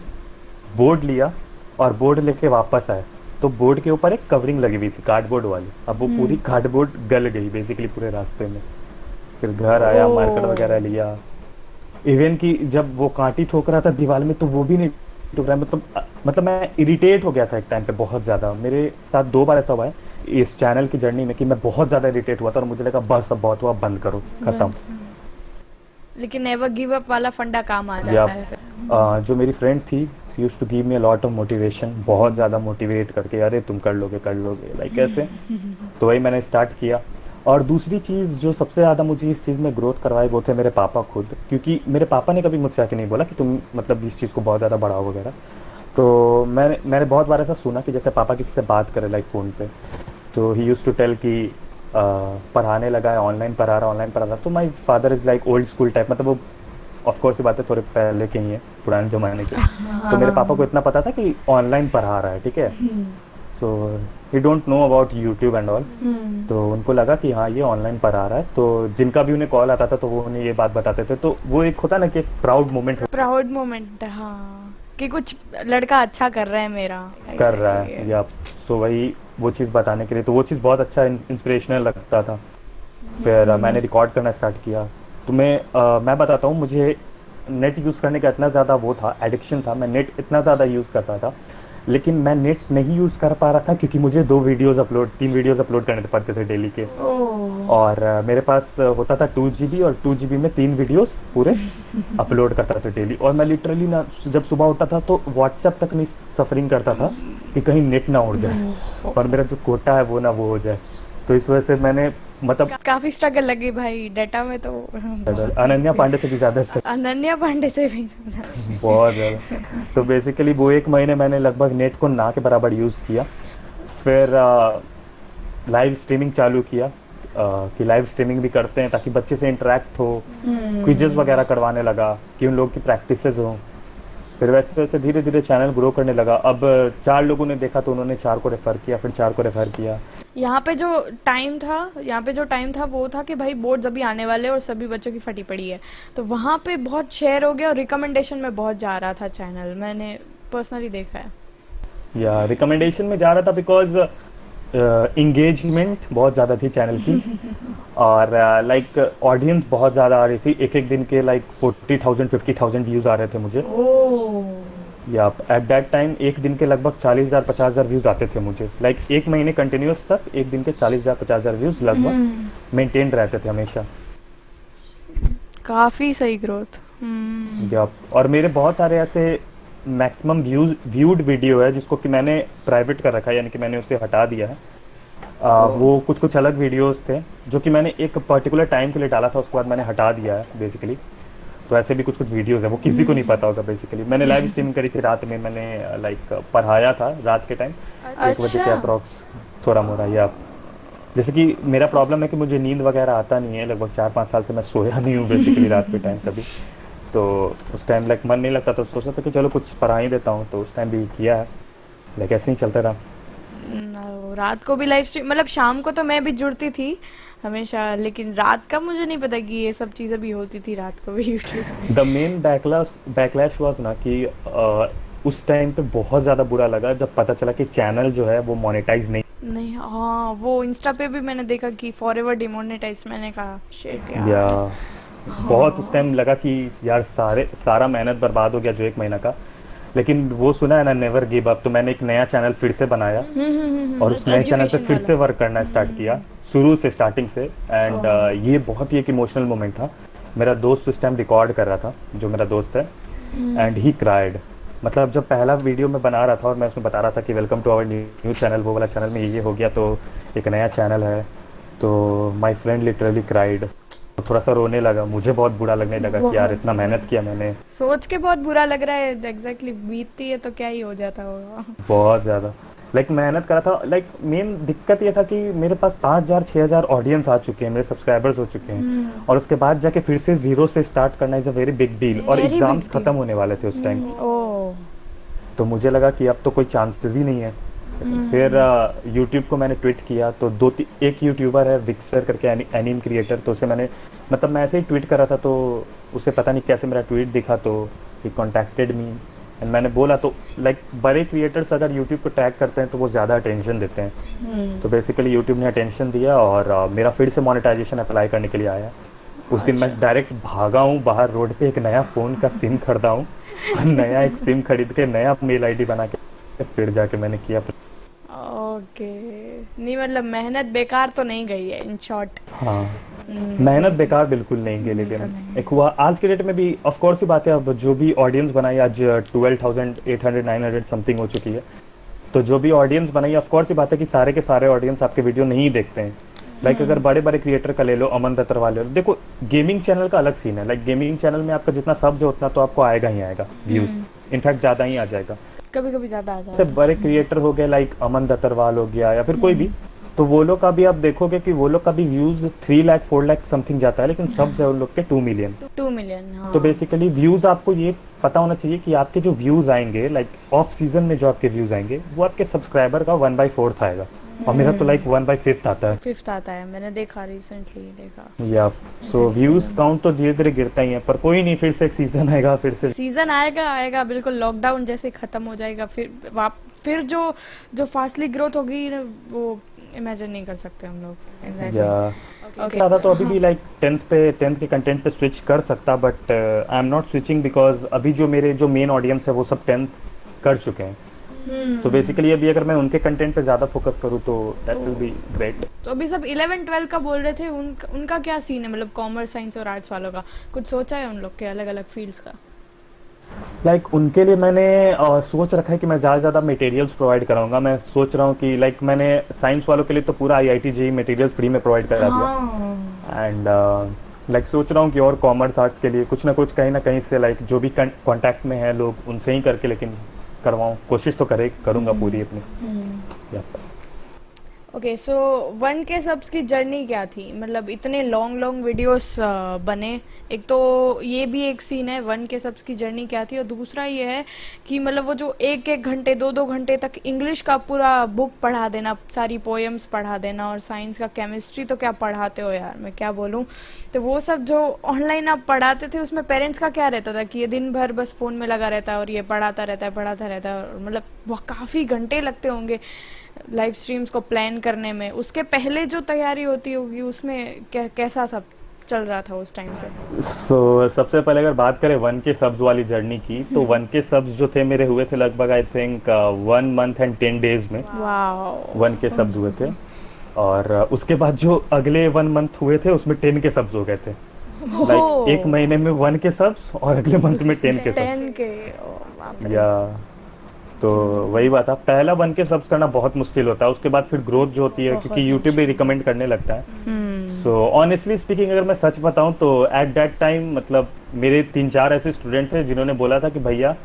S2: बोर्ड लिया और बोर्ड लेके वापस आए। तो बोर्ड के ऊपर एक कवरिंग लगी हुई थी कार्डबोर्ड वाली, अब वो पूरी कार्डबोर्ड गल गई बेसिकली पूरे रास्ते में। फिर घर आया, मार्केट वगैरह लिया, इवन कि जब वो कांटी ठोक रहा था दीवार में तो वो भी नहीं ठोक रहा। मतलब मैं इरिटेट हो गया था एक टाइम पे बहुत ज़्यादा। मेरे साथ 2 बार ऐसा हुआ है इस चैनल की जर्नी में कि मैं बहुत ज़्यादा इरिटेट हुआ था, और मुझे लगा बस अब बहुत हुआ, बंद करो, खत्म।
S1: लेकिन नेवर गिव अप वाला फंडा काम आ जाता है फिर।
S2: जो मेरी फ्रेंड थी used to give me a lot of motivation, बहुत ज़्यादा मोटिवेट करके, अरे तुम कर लोगे लाइक ऐसे। तो वही मैंने स्टार्ट किया। और दूसरी चीज़ जो सबसे ज़्यादा मुझे इस चीज़ में ग्रोथ करवाई वो थे मेरे पापा खुद, क्योंकि मेरे पापा ने कभी मुझसे आके नहीं बोला कि तुम मतलब इस चीज़ को बहुत ज़्यादा बढ़ाओ वगैरह। तो मैंने बहुत बार ऐसा सुना कि जैसे पापा किसी से बात करे लाइक फ़ोन पे, तो ही यूज्ड टू टेल कि पढ़ाने लगा है, ऑनलाइन पढ़ा रहा। तो my father is like old school type, मतलब वो ऑफकोर्स ये बातें थोड़े पहले के ही हैं, पुराने ज़माने के। तो मेरे पापा को इतना पता था कि ऑनलाइन पढ़ा रहा है, ठीक है। So he don't know about YouTube and all. तो उनको लगा कि हाँ ये ऑनलाइन पढ़ा रहा है, तो जिनका भी उन्हें कॉल आता था तो वो उन्हें ये बात बताते थे, तो वो एक होता ना कि एक प्राउड मोमेंट
S1: प्राउड मोमेंट, हाँ, कि कुछ लड़का अच्छा कर रहा है मेरा,
S2: कर रहा है या सो वही वो चीज़ बताने के लिए, तो वो चीज़ बहुत अच्छा इंस्पिरेशनल लगता था। फिर मैंने रिकॉर्ड करना स्टार्ट किया। तो मैं बताता हूँ, मुझे नेट यूज़ करने का इतना ज़्यादा वो था, एडिक्शन था, मैं नेट इतना ज़्यादा यूज़ करता था, लेकिन मैं नेट नहीं यूज़ कर पा रहा था क्योंकि मुझे 3 वीडियोज़ अपलोड करने पड़ते थे डेली के।
S1: ओह,
S2: और मेरे पास होता था 2 GB, और 2 GB में 3 वीडियोस पूरे अपलोड करता था डेली। और मैं लिटरली ना जब सुबह होता था तो व्हाट्सएप तक नहीं सफरिंग करता था कि कहीं नेट ना उड़ जाए और मेरा जो कोटा है वो ना वो हो जाए। तो इस वजह से मैंने मतलब
S1: काफी स्ट्रगल लगी भाई डाटा में तो।
S2: अनन्या पांडे से भी ज़्यादा
S1: अनन्या पांडे से भी
S2: बहुत ज़्यादा। तो बेसिकली वो 1 महीने मैंने लगभग नेट को ना के बराबर यूज़ किया। फिर लाइव स्ट्रीमिंग चालू किया, कि लाइव स्ट्रीमिंग भी करते हैं ताकि बच्चे से इंटरेक्ट हो, क्विजेस वगैरह करवाने लगा कि उन लोग की प्रैक्टिसेस हो। फिर वैसे वैसे धीरे धीरे चैनल ग्रो करने लगा। अब 4 लोगों ने देखा तो उन्होंने 4 को रेफ़र किया, फिर 4 को रेफ़र किया।
S1: यहाँ पे जो टाइम था वो था कि भाई बोर्ड्स अभी आने वाले और सभी बच्चों की फटी पड़ी है, तो वहाँ पे बहुत शेयर हो गया और रिकमेंडेशन में बहुत जा रहा था चैनल, मैंने पर्सनली देखा है।
S2: या रिकमेंडेशन में जा रहा था बिकॉज इंगेजमेंट बहुत ज़्यादा थी चैनल की और लाइक ऑडियंस बहुत ज़्यादा आ रही थी। एक एक दिन के लाइक 40,000 50,000 व्यूज़ आ रहे थे मुझे। या एट दैट टाइम एक दिन के लगभग 40,000 50,000 व्यूज़ आते थे मुझे। लाइक एक महीने कंटिन्यूस तक एक दिन के 40,000 50,000 व्यूज़ लगभग मेंटेन रहते थे हमेशा।
S1: काफ़ी सही ग्रोथ।
S2: या और मेरे बहुत सारे ऐसे मैक्सिमम व्यूड वीडियो है जिसको कि मैंने प्राइवेट कर रखा है, यानी कि मैंने उसे हटा दिया है। वो कुछ कुछ अलग वीडियोस थे जो कि मैंने एक पर्टिकुलर टाइम के लिए डाला था, उसके बाद मैंने हटा दिया है बेसिकली। तो ऐसे भी कुछ कुछ वीडियोस है, वो किसी को नहीं पता होगा बेसिकली। मैंने लाइव स्ट्रीमिंग करी थी रात में, मैंने लाइक पढ़ाया था रात के टाइम 1 बजे के अप्रॉक्स थोड़ा मोड़ा। या जैसे कि मेरा प्रॉब्लम है कि मुझे नींद वगैरह आता नहीं है, लगभग 4-5 साल से मैं सोया नहीं हूँ बेसिकली रात के टाइम कभी। तो उस टाइम लाइक मन नहीं लगता, तो सोचा था कि चलो कुछ पढ़ा ही देता हूँ, तो उस टाइम भी किया है, लाइक ऐसे ही चलता रहा।
S1: रात को भी लाइव स्ट्रीम, मतलब शाम को तो मैं भी जुड़ती थी हमेशा, लेकिन रात का मुझे नहीं पता कि ये सब चीज़ें भी होती थी रात को भी YouTube.
S2: The main backlash was ना कि उस टाइम पे बहुत ज़्यादा बुरा लगा जब पता चला कि चैनल जो है वो मोनेटाइज
S1: नहीं, हाँ, वो इंस्टा पे भी मैंने देखा कि फॉरएवर डिमोनेटाइज, मैंने कहा शिट यार।
S2: या बहुत उस टाइम लगा कि यार सारा मेहनत बर्बाद हो गया जो 1 महीना का। लेकिन वो सुना है ना, नेवर गिव अप, तो मैंने एक नया चैनल फिर से बनाया और उस नए चैनल पे फिर से वर्क करना स्टार्ट किया शुरू से, स्टार्टिंग से। एंड ये बहुत ही एक इमोशनल मोमेंट था। मेरा दोस्त उस टाइम रिकॉर्ड कर रहा था, जो मेरा दोस्त है, एंड ही क्राइड। मतलब जब पहला वीडियो मैं बना रहा था और मैं उसमें बता रहा था कि welcome to our new channel, वो वाला चैनल में ये हो गया, तो एक नया चैनल है, तो माय फ्रेंड लिटरली क्राइड। थोड़ा सा रोने लगा, मुझे बहुत बुरा लगने लगा कि यार इतना मेहनत किया मैंने।
S1: सोच के बहुत बुरा लग रहा है, एग्जैक्टली बीतती है तो क्या ही हो जाता होगा।
S2: बहुत ज़्यादा लाइक मेहनत करा था। लाइक मेन दिक्कत ये था कि मेरे पास 5,000 6,000 ऑडियंस आ चुके हैं, मेरे सब्सक्राइबर्स हो चुके हैं, और उसके बाद जाके फिर से जीरो से स्टार्ट करना is a very big deal. और
S1: Very
S2: एग्जाम्स
S1: big deal.
S2: ख़त्म होने वाले थे उस टाइम,
S1: ओह,
S2: तो मुझे लगा कि अब तो कोई चांसेस ही नहीं है। फिर यूट्यूब को मैंने ट्वीट किया, तो एक यूट्यूबर है विक्सर करके, एनीम क्रिएटर, तो उसे मैंने मतलब मैं ऐसे ही ट्वीट कर रहा था, तो उसे पता नहीं कैसे मेरा ट्वीट दिखा, तो ही कॉन्टैक्टेड मी एंड मैंने बोला। तो लाइक बड़े क्रिएटर्स अगर यूट्यूब को टैग करते हैं तो वो ज़्यादा अटेंशन देते हैं, तो बेसिकली यूट्यूब ने अटेंशन दिया और मेरा फिर से मोनेटाइजेशन अप्लाई करने के लिए आया। उस दिन मैं डायरेक्ट भागा हूँ बाहर रोड पे, एक नया फ़ोन का सिम खरीदा हूँ और नया एक सिम खरीद के नया मेल आईडी बना के फिर जाके मैंने किया।
S1: ओके, नहीं मतलब मेहनत बेकार तो नहीं गई है इन शॉर्ट।
S2: हाँ, मेहनत बेकार बिल्कुल नहीं गई, लेकिन एक हुआ आज के डेट में भी ऑफ कोर्स ही बात है। अब जो भी ऑडियंस बनाई आज 12,800 900 समथिंग हो चुकी है, तो जो भी ऑडियंस बनाई ऑफ कोर्स ही बात है कि सारे के सारे ऑडियंस आपके वीडियो नहीं देखते हैं। लाइक अगर बड़े बड़े क्रिएटर का ले लो, अमन दत्तर वाले, देखो गेमिंग चैनल का अलग सीन है। लाइक गेमिंग चैनल में आपका जितना सब्स है उतना तो आपको आएगा ही आएगा व्यूज, इनफैक्ट ज़्यादा ही आ जाएगा।
S1: कभी कभी ज़्यादा आ जाता
S2: जैसे बड़े क्रिएटर हो गए लाइक अमन दत्तरवाल हो गया या फिर कोई भी, तो वो लोग का भी आप देखोगे कि वो लोग का भी व्यूज 3 लाख 4 लाख समथिंग जाता है, लेकिन सब्स है उन लोग के 2 मिलियन।
S1: 2 मिलियन, हाँ।
S2: तो बेसिकली व्यूज आपको ये पता होना चाहिए कि आपके जो व्यूज आएंगे लाइक ऑफ सीजन में जो आपके व्यूज आएंगे वो आपके सब्सक्राइबर का 1/4 आएगा, और मेरा तो लाइक 1/5 आता है।
S1: 5th आता है, मैंने देखा, रिसेंटली देखा।
S2: या सो व्यूज काउंट तो धीरे धीरे गिरता ही है, पर कोई नहीं, फिर से एक सीजन आएगा, फिर से
S1: सीजन आएगा बिल्कुल, लॉकडाउन जैसे खत्म हो जाएगा, फिर जो फास्टली ग्रोथ होगी ना, वो इमेजिन नहीं कर सकते हम लोग। एग्जैक्टली।
S2: या
S1: ओके।
S2: ज़्यादा तो अभी भी लाइक 10th के कंटेंट पे स्विच कर सकता, but I am not switching because अभी जो मेरे जो मेन ऑडियंस है वो सब 10th कर चुके हैं। सो बेसिकली अभी अगर मैं उनके कंटेंट पे ज़्यादा फोकस करूँ तो दैट विल बी ग्रेट।
S1: तो अभी सब 11-12 का बोल रहे थे, उनका क्या सीन है, मतलब कॉमर्स, साइंस और आर्ट्स वालों का कुछ सोचा है उन लोग के अलग अलग फील्ड्स का?
S2: लाइक उनके लिए मैंने सोच रखा है कि मैं ज़्यादा से ज़्यादा मटेरियल्स प्रोवाइड कराऊंगा। मैं सोच रहा हूँ कि लाइक मैंने साइंस वालों के लिए तो पूरा IIT JEE मटेरियल्स फ्री में प्रोवाइड करा दिया, एंड लाइक सोच रहा हूँ कि और कॉमर्स आर्ट्स के लिए कुछ ना कुछ कहीं ना कहीं से लाइक जो भी कांटेक्ट में है लोग उनसे ही करके लेकिन करवाऊँ, कोशिश तो करूँगा पूरी अपनी। या
S1: ओके, सो 1K सब्स की जर्नी क्या थी, मतलब इतने लॉन्ग वीडियोस बने, एक तो ये भी एक सीन है 1K सब्स की जर्नी क्या थी, और दूसरा ये है कि मतलब वो जो 1-1 घंटे 2-2 घंटे तक इंग्लिश का पूरा बुक पढ़ा देना, सारी पोएम्स पढ़ा देना, और साइंस का केमिस्ट्री तो क्या पढ़ाते हो यार, मैं क्या बोलूँ। तो वो सब जो ऑनलाइन आप पढ़ाते थे उसमें पेरेंट्स का क्या रहता था कि ये दिन भर बस फ़ोन में लगा रहता है और ये पढ़ाता रहता है, और मतलब वो काफ़ी घंटे लगते होंगे लाइव स्ट्रीम्स को प्लान करने में। उसके पहले जो तैयारी होती होगी उसमें कैसा सब चल रहा था उस टाइम पे?
S2: सो सबसे पहले अगर बात करें 1K सब्स वाली जर्नी की, तो 1K सब्स जो थे मेरे हुए थे लगभग I think 1 month and 10 days में।
S1: वाओ।
S2: 1K सब्स हुए थे, और उसके बाद जो अगले 1 मंथ हुए थे उसमें 10K सब्स हो गए थे। लाइक एक महीने में 1K सब्स और अगले मंथ में 10K सब्स।
S1: 10K, बाप रे।
S2: या तो वही बात है, पहला 1K सब्स करना बहुत मुश्किल होता है, उसके बाद फिर ग्रोथ जो होती है क्योंकि यूट्यूब भी रिकमेंड करने लगता है। सो ऑनेस्टली स्पीकिंग अगर मैं सच बताऊं तो एट दैट टाइम मतलब मेरे 3-4 ऐसे स्टूडेंट थे जिन्होंने बोला था कि भैया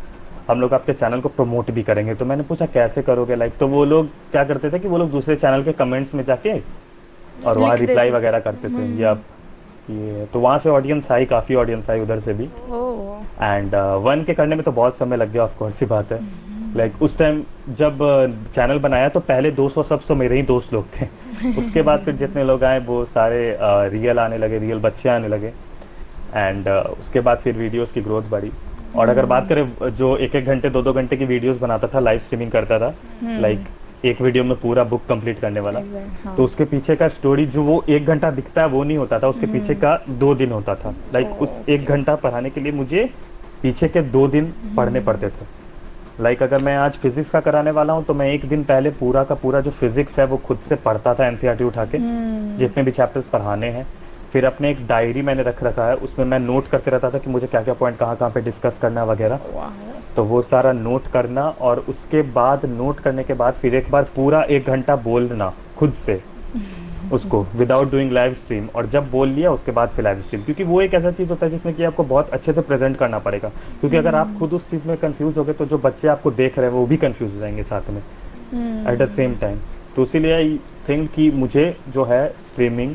S2: हम लोग आपके चैनल को प्रमोट भी करेंगे। तो मैंने पूछा कैसे करोगे, लाइक तो वो लोग क्या करते थे कि वो लोग दूसरे चैनल के कमेंट्स में जाके और वहाँ
S1: लिख
S2: रिप्लाई
S1: देते थे।
S2: वगैरह करते थे। या ये तो वहाँ से ऑडियंस आई, काफ़ी ऑडियंस आई उधर से भी।
S1: ओह।
S2: एंड 1K करने में तो बहुत समय लग गया, ऑफ कोर्स सी बात है। लाइक उस टाइम जब चैनल बनाया तो पहले 200 सब्स तो मेरे ही दोस्त लोग थे। उसके बाद फिर जितने लोग आए वो सारे रियल आने लगे, रियल बच्चे आने लगे, एंड उसके बाद फिर वीडियोस की ग्रोथ बढ़ी। और अगर बात करें जो 1-1 घंटे 2-2 घंटे की वीडियोस बनाता था, लाइव स्ट्रीमिंग करता था, लाइक एक वीडियो में पूरा बुक कंप्लीट करने वाला,
S1: हाँ।
S2: तो उसके पीछे का स्टोरी जो वो 1 घंटा दिखता है वो नहीं होता था, उसके पीछे का 2 दिन होता था। लाइक उस 1 घंटा पढ़ाने के लिए मुझे पीछे के 2 दिन पढ़ने पड़ते थे। लाइक अगर मैं आज फिजिक्स का कराने वाला हूँ तो मैं 1 दिन पहले पूरा का पूरा जो फिजिक्स है वो खुद से पढ़ता था, NCERT उठा के जितने भी चैप्टर्स पढ़ाने हैं। फिर अपने एक डायरी मैंने रखा है, उसमें मैं नोट करते रहता था कि मुझे क्या क्या पॉइंट कहाँ पे डिस्कस करना वगैरह। तो वो सारा नोट करना, और उसके बाद नोट करने के बाद फिर एक बार पूरा 1 घंटा बोलना खुद से उसको विदाउट डूइंग लाइव स्ट्रीम, और जब बोल लिया उसके बाद फिर लाइव स्ट्रीम, क्योंकि वो एक ऐसा चीज़ होता है जिसमें कि आपको बहुत अच्छे से प्रेजेंट करना पड़ेगा। क्योंकि अगर आप खुद उस चीज़ में कंफ्यूज हो गए तो जो बच्चे आपको देख रहे हैं वो भी कंफ्यूज हो जाएंगे साथ में एट द सेम टाइम। तो इसीलिए आई थिंक कि मुझे जो है स्ट्रीमिंग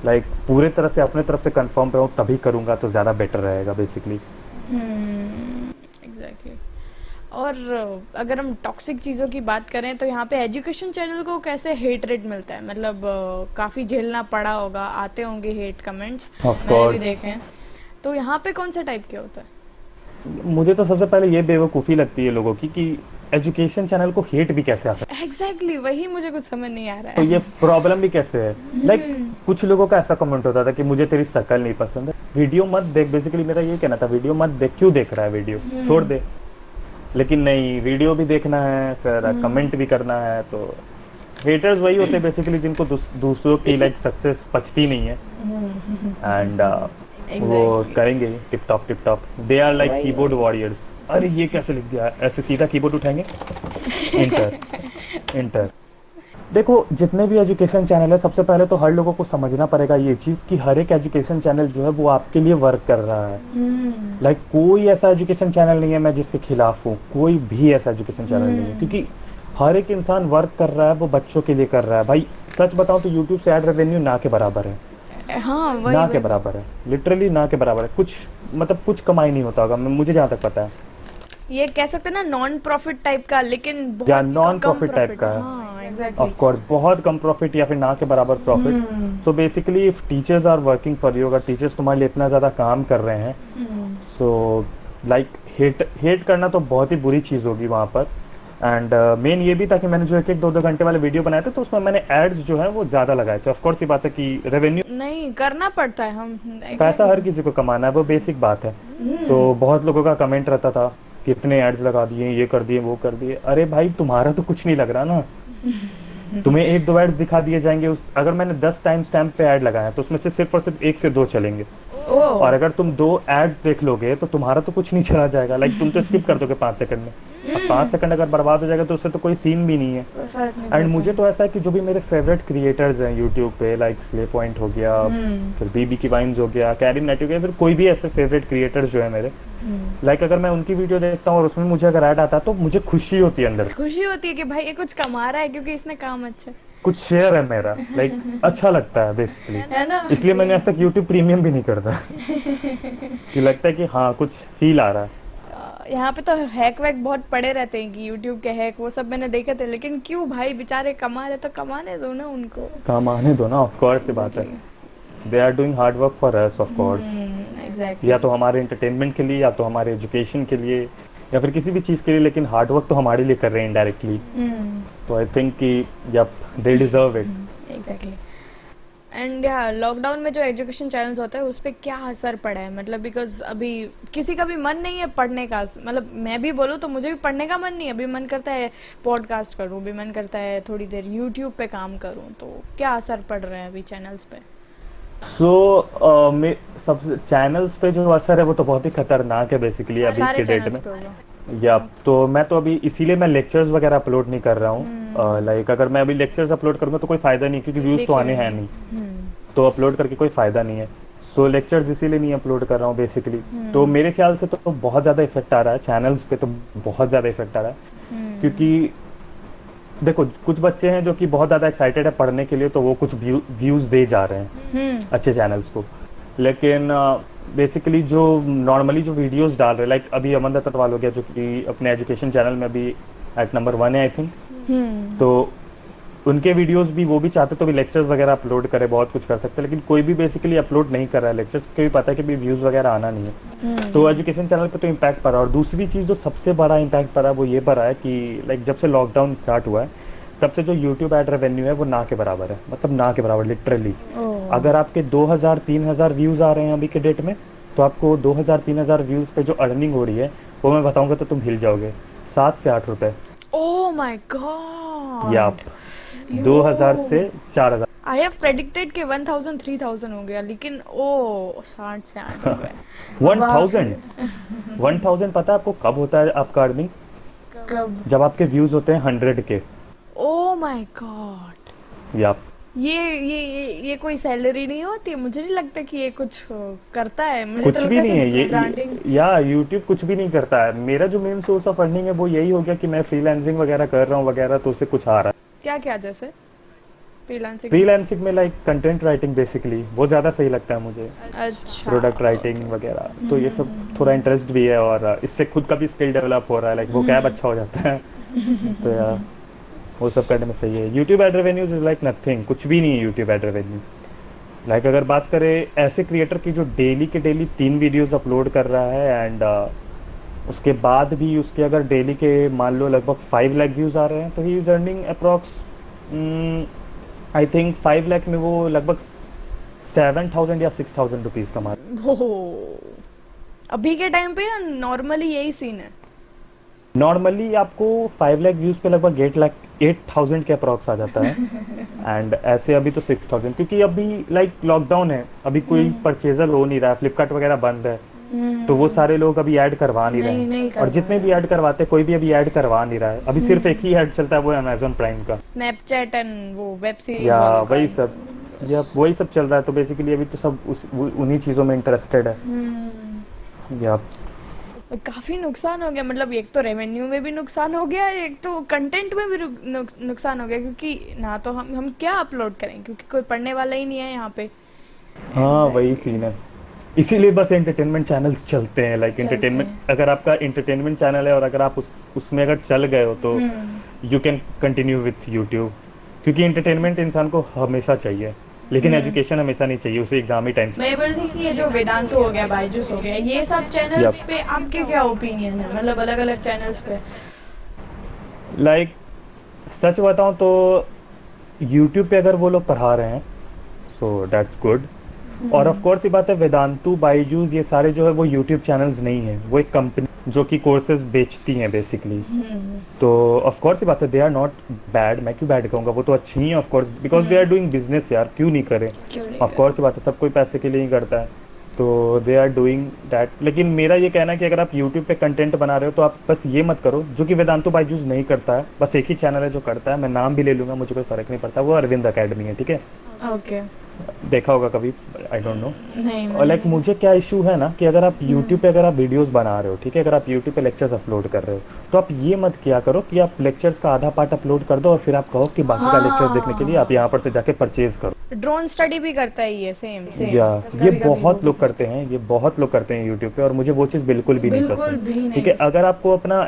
S2: लाइक पूरे तरह से अपने तरफ से कंफर्म पे हूँ तभी करूँगा तो ज़्यादा बेटर रहेगा बेसिकली।
S1: एग्जैक्टली। और अगर हम टॉक्सिक चीज़ों की बात करें तो यहाँ पे एजुकेशन चैनल को कैसे हेट रेट मिलता है, मतलब काफ़ी झेलना पड़ा होगा, आते होंगे हेट कमेंट्स, मैंने भी देखे हैं। तो यहाँ पे कौन से टाइप के होता है?
S2: मुझे तो सबसे पहले ये बेवकूफ़ी लगती है लोगों की कि एजुकेशन चैनल को हेट भी कैसे आ सकता है।
S1: एग्जैक्टली, वही मुझे कुछ समझ नहीं आ रहा
S2: तो
S1: है।
S2: ये प्रॉब्लम भी कैसे है। लाइक कुछ लोगों का ऐसा कमेंट होता था कि मुझे तेरी शक्ल नहीं पसंद है, वीडियो मत देख। बेसिकली मेरा ये कहना था वीडियो मत देख, क्यों देख रहा है वीडियो, छोड़ दे। लेकिन नहीं, वीडियो भी देखना है, फिर कमेंट भी करना है। तो हेटर्स वही होते हैं बेसिकली जिनको दूसरों की लाइक सक्सेस पचती नहीं है, एंड वो करेंगे tip top. They are like keyboard warriors. अरे ये कैसे लिख दिया, ऐसे सीधा कीबोर्ड उठाएंगे, इंटर। देखो जितने भी एजुकेशन चैनल है, सबसे पहले तो हर लोगों को समझना पड़ेगा ये चीज़ कि हर एक एजुकेशन चैनल जो है वो आपके लिए वर्क कर रहा है। लाइक कोई ऐसा एजुकेशन चैनल नहीं है मैं जिसके खिलाफ हूँ, कोई भी ऐसा एजुकेशन चैनल नहीं है, क्योंकि हर एक इंसान वर्क कर रहा है, वो बच्चों के लिए कर रहा है भाई। सच बताऊं तो यूट्यूब से ऐड रेवेन्यू ना के बराबर है,
S1: हाँ वही
S2: ना के
S1: वही
S2: बराबर है, लिटरली ना के बराबर है। कुछ मतलब कुछ कमाई नहीं होता होगा, मुझे जहाँ तक पता है,
S1: ये कह सकते हैं ना नॉन प्रॉफिट टाइप का, लेकिन
S2: या
S1: बहुत
S2: नॉन
S1: कम
S2: प्रॉफिट टाइप
S1: प्रॉफिट।
S2: का है।
S1: हाँ एग्जैक्टली।
S2: ऑफ कोर्स बहुत कम प्रॉफिट या फिर ना के बराबर profit. So basically if teachers are working for you, अगर टीचर्स तुम्हारे लिए इतना ज़्यादा काम कर रहे हैं, सो लाइक हेट करना तो बहुत ही बुरी चीज़ होगी वहाँ पर। एंड मेन ये भी था कि मैंने जो एक एक दो दो घंटे वाले वीडियो बनाए थे, तो उसमें मैंने एड्स जो है वो ज़्यादा लगाए थे। ऑफ कोर्स ये बात है कि रेवेन्यू,
S1: नहीं करना पड़ता है हम
S2: पैसा हर
S1: एग्जैक्टली।
S2: किसी को कमाना है, वो बेसिक बात है। तो बहुत लोगों का कमेंट रहता था कि इतने एड्स लगा दिए, ये कर दिए, वो कर दिए। अरे भाई तुम्हारा तो कुछ नहीं लग रहा ना, तुम्हें एक दो एड्स दिखा दिए जाएंगे। उस अगर मैंने 10 टाइम स्टैम्प पे ऐड लगाया तो उसमें से सिर्फ और सिर्फ 1 से 2 चलेंगे।
S1: ओह
S2: और अगर तुम 2 एड्स देख लोगे तो तुम्हारा तो कुछ नहीं चला जाएगा, लाइक तुम तो स्किप कर दोगे 5 सेकंड में। अब 5 सेकंड अगर बर्बाद हो जाएगा तो उससे तो कोई सीन भी नहीं है।
S1: कोई फर्क नहीं
S2: एंड
S1: पड़ता।
S2: मुझे तो ऐसा है कि जो भी मेरे फेवरेट क्रिएटर्स हैं यूट्यूब पे, लाइक स्ले पॉइंट हो गया, फिर बीबी की वाइन्स हो गया, कैरिन नेट हो गया, फिर कोई भी ऐसे फेवरेट क्रिएटर्स जो है मेरे, लाइक अगर मैं उनकी वीडियो देखता हूँ और उसमें मुझे अगर ऐड आता है तो मुझे खुशी होती है अंदर,
S1: खुशी होती है कि भाई ये कुछ कमा रहा है क्योंकि इसने काम अच्छा
S2: कुछ शेयर है मेरा, लाइक अच्छा लगता है बेसिकली।
S1: है ना।
S2: इसलिए मैंने आज तक यूट्यूब प्रीमियम भी नहीं करता कि लगता है कि हाँ कुछ फील आ रहा है।
S1: यहाँ पे तो हैक वैक बहुत पड़े रहते हैं कि यूट्यूब के हैक वो सब मैंने देखे थे, लेकिन क्यों भाई बेचारे कमा रहे तो कमाने दो ना उनको।
S2: काम आने दो ना, ऑफ कोर्स ये बात है। They are doing hard work for us, of course.
S1: Exactly.
S2: या तो हमारे एंटरटेनमेंट के लिए, या तो हमारे एजुकेशन के लिए, या फिर किसी भी चीज़ के लिए, लेकिन हार्ड वर्क तो हमारे लिए कर रहे हैं इनडायरेक्टली। तो आई थिंक कि yup they deserve it.
S1: Exactly. And या लॉकडाउन में जो एजुकेशन चैनल्स होते हैं उस पर क्या असर पड़ा है, मतलब बिकॉज अभी किसी का भी मन नहीं है पढ़ने का, मतलब मैं भी बोलूँ तो मुझे भी पढ़ने का मन नहीं है, अभी मन करता है पॉडकास्ट करूँ, भी मन करता है थोड़ी देर यूट्यूब पे काम करूँ, तो क्या असर पड़ रहा है अभी चैनल्स पे?
S2: सो सबसे चैनल्स पे जो असर है वो तो बहुत ही खतरनाक है बेसिकली अभी
S1: सारे
S2: के डेट
S1: चैनल्स
S2: में।
S1: पे होगा।
S2: या तो मैं तो अभी इसीलिए मैं लेक्चर्स वगैरह अपलोड नहीं कर रहा हूँ। लाइक अगर मैं अभी लेक्चर्स अपलोड करूँगा तो कोई फ़ायदा नहीं, क्योंकि व्यूज़ तो आने हैं नहीं, तो अपलोड करके कोई फ़ायदा नहीं है। सो लेक्चर्स इसीलिए नहीं अपलोड कर रहा हूँ बेसिकली। तो मेरे ख्याल से तो बहुत ज़्यादा इफेक्ट आ रहा है चैनल्स पे, तो बहुत ज़्यादा इफेक्ट आ रहा है। क्योंकि देखो कुछ बच्चे हैं जो कि बहुत ज़्यादा एक्साइटेड है पढ़ने के लिए, तो वो कुछ व्यूज़ दे जा रहे हैं अच्छे चैनल्स को। लेकिन बेसिकली जो नॉर्मली जो वीडियोस डाल रहे हैं, लाइक अभी अमन दत्तवाल हो गया जो कि अपने एजुकेशन चैनल में अभी एट नंबर 1 है आई थिंक, तो उनके वीडियोस भी वो भी चाहते तो भी लेक्चर्स वगैरह अपलोड करे, बहुत कुछ कर सकते हैं, लेकिन कोई भी बेसिकली अपलोड नहीं कर रहा है लेक्चर्स, क्योंकि भी पता है कि भी व्यूज़ वगैरह आना नहीं है। तो एजुकेशन चैनल पे तो इम्पैक्ट पड़ा। और दूसरी चीज़ जो सबसे बड़ा इम्पैक्ट पड़ा वो ये पड़ा है कि लाइक जब से लॉकडाउन स्टार्ट हुआ है तब से जो यूट्यूब एड रेवेन्यू है वो ना के बराबर है, मतलब ना के बराबर लिटरली। अगर आपके 2000-3000 व्यूज़ आ रहे हैं अभी के डेट में, तो आपको 2000-3000 व्यूज़ पे जो अर्निंग हो रही है वो मैं बताऊंगा तो तुम हिल जाओगे, 7 से 8 रुपए।
S1: Oh my God.
S2: या 2000 से 4000।
S1: आई हैव प्रेडिक्टेड कि 1000-3000 हो गया, लेकिन ओ 60 से 8 रुपए।
S2: 1000 पता है आपको कब होता है आपका अर्निंग?
S1: कब?
S2: जब आपके व्यूज होते हैं 100 के।
S1: Oh my God.
S2: या
S1: ये कोई सैलरी नहीं होती, मुझे नहीं लगता कि ये कुछ करता है, मुझे
S2: कुछ
S1: तो
S2: भी
S1: लगता
S2: नहीं है ये,
S1: ब्रांडिंग।
S2: या यूट्यूब कुछ भी नहीं करता है। मेरा जो मेन सोर्स ऑफ अर्निंग है वो यही हो गया कि मैं फ्रीलांसिंग वगैरह कर रहा हूँ वगैरह, तो उससे कुछ आ रहा है।
S1: क्या क्या जैसे फ्रीलांसिंग?
S2: फ्रीलांसिंग में लाइक कंटेंट राइटिंग बेसिकली वो ज़्यादा सही लगता है मुझे,
S1: अच्छा।
S2: प्रोडक्ट राइटिंग वगैरह, तो ये सब थोड़ा इंटरेस्ट भी है और इससे खुद का भी स्किल डेवलप हो रहा है, लाइक वो कैब अच्छा हो जाता है तो यार वो सब करने में सही है। YouTube ad revenues is like nothing, कुछ भी नहीं है यूट्यूब एड रेवेन्यू। लाइक अगर बात करें ऐसे क्रिएटर की जो डेली के डेली 3 वीडियोस अपलोड कर रहा है एंड उसके बाद भी उसके अगर डेली के मान लो लगभग 5 लाख व्यूज़ आ रहे हैं, तो he is earning approx I think 5 lakh में वो लगभग 7000 या 6000 रुपीज़ कमा रहे हैं।
S1: हो अभी के टाइम पे नॉर्मली यही सीन है।
S2: नॉर्मली आपको 5 लाख व्यूज़ पे लगभग 8,000 के अप्रॉक्स आ जाता है एंड ऐसे अभी तो 6000, क्योंकि अभी लाइक लॉकडाउन है, अभी कोई परचेजर हो नहीं रहा है, फ्लिपकार्ट वगैरह बंद है, तो वो सारे लोग अभी ऐड करवा नहीं रहे हैं। और जितने भी ऐड करवाते कोई भी अभी ऐड करवा नहीं रहा है। अभी सिर्फ एक ही ऐड चलता है, वो अमेजोन प्राइम का,
S1: स्नैपचैट एंड वो वेब सीरीज
S2: या
S1: वाला
S2: वही सब, या वही सब चल रहा है। तो बेसिकली अभी तो सब उन्हीं चीज़ों में इंटरेस्टेड है। या
S1: काफ़ी नुकसान हो गया, मतलब एक तो रेवेन्यू में भी नुकसान हो गया, एक तो कंटेंट में भी नुकसान हो गया, क्योंकि ना तो हम क्या अपलोड करें, क्योंकि कोई पढ़ने वाला ही नहीं है यहाँ पे।
S2: हाँ वही
S1: एग्जैक्टली।
S2: सीन है। इसीलिए बस एंटरटेनमेंट चैनल्स चलते हैं, लाइक
S1: चलते
S2: एंटरटेनमेंट,
S1: हैं।
S2: अगर आपका एंटरटेनमेंट चैनल है और अगर आप उसमें अगर चल गए हो तो
S1: hmm.
S2: You can continue with YouTube, क्योंकि एंटरटेनमेंट इंसान को हमेशा चाहिए, लेकिन
S1: हम्म।
S2: एजुकेशन हमेशा नहीं चाहिए, उसे एग्जाम ही टाइम
S1: मैं ये बोल रही थी कि ये जो वेदांतु हो गया, बायजूस हो गया, ये सब
S2: चाहिए।
S1: चैनल्स पे आपके क्या ओपिनियन है, मतलब अलग अलग चैनल्स पे?
S2: लाइक सच बताऊं तो यूट्यूब पे अगर वो लोग पढ़ा रहे हैं सो दैट्स गुड। और ऑफ कोर्स ये बात है, वेदांतु बायजूस ये सारे जो है वो यूट्यूब चैनल्स नहीं है, वो एक कंपनी जो कि कोर्सेज बेचती हैं बेसिकली।
S1: हम्म।
S2: तो ऑफ कोर्स ये बात है, दे आर नॉट बैड, मैं क्यों बैड कहूँगा, वो तो अच्छी ही है of course, because they are doing business यार, क्यों नहीं करें।
S1: क्यों नहीं
S2: ऑफ
S1: कर?
S2: कोर्स ये बात है, सब कोई पैसे के लिए ही करता है, तो दे आर डूइंग दैट। लेकिन मेरा ये कहना है कि अगर आप यूट्यूब पे कंटेंट बना रहे हो तो आप बस ये मत करो जो कि वेदांतु बायजूस नहीं करता है। बस एक ही चैनल है जो करता है, मैं नाम भी ले लूँगा, मुझे कोई फ़र्क नहीं पड़ता, वो अरविंद अकेडमी है, ठीक है।
S1: ओके।
S2: देखा होगा कभी, आई डोंट नो।
S1: नहीं,
S2: और
S1: मैंने
S2: लाइक
S1: नहीं।
S2: मुझे क्या इशू है ना कि अगर आप यूट्यूब पे अगर आप वीडियोस बना रहे हो, ठीक है, अगर आप यूट्यूब पे लेक्चर्स अपलोड कर रहे हो तो आप ये मत किया करो कि आप लेक्चर्स का आधा पार्ट अपलोड कर दो और फिर आप कहो कि बाकी का लेक्चर्स देखने के लिए आप यहाँ पर से जाके परचेज करो।
S1: ड्रोन स्टडी भी करता है ये, सेम सेम।
S2: या ये
S1: कभी कभी वो
S2: बहुत
S1: भी
S2: लोग करते
S1: करता
S2: हैं, ये बहुत लोग करते हैं यूट्यूब पे, और मुझे वो चीज़ बिल्कुल भी
S1: है,
S2: नहीं
S1: बिल्कुल
S2: पसंद।
S1: भी
S2: ठीक
S1: नहीं
S2: है,
S1: पसंद।
S2: अगर आपको अपना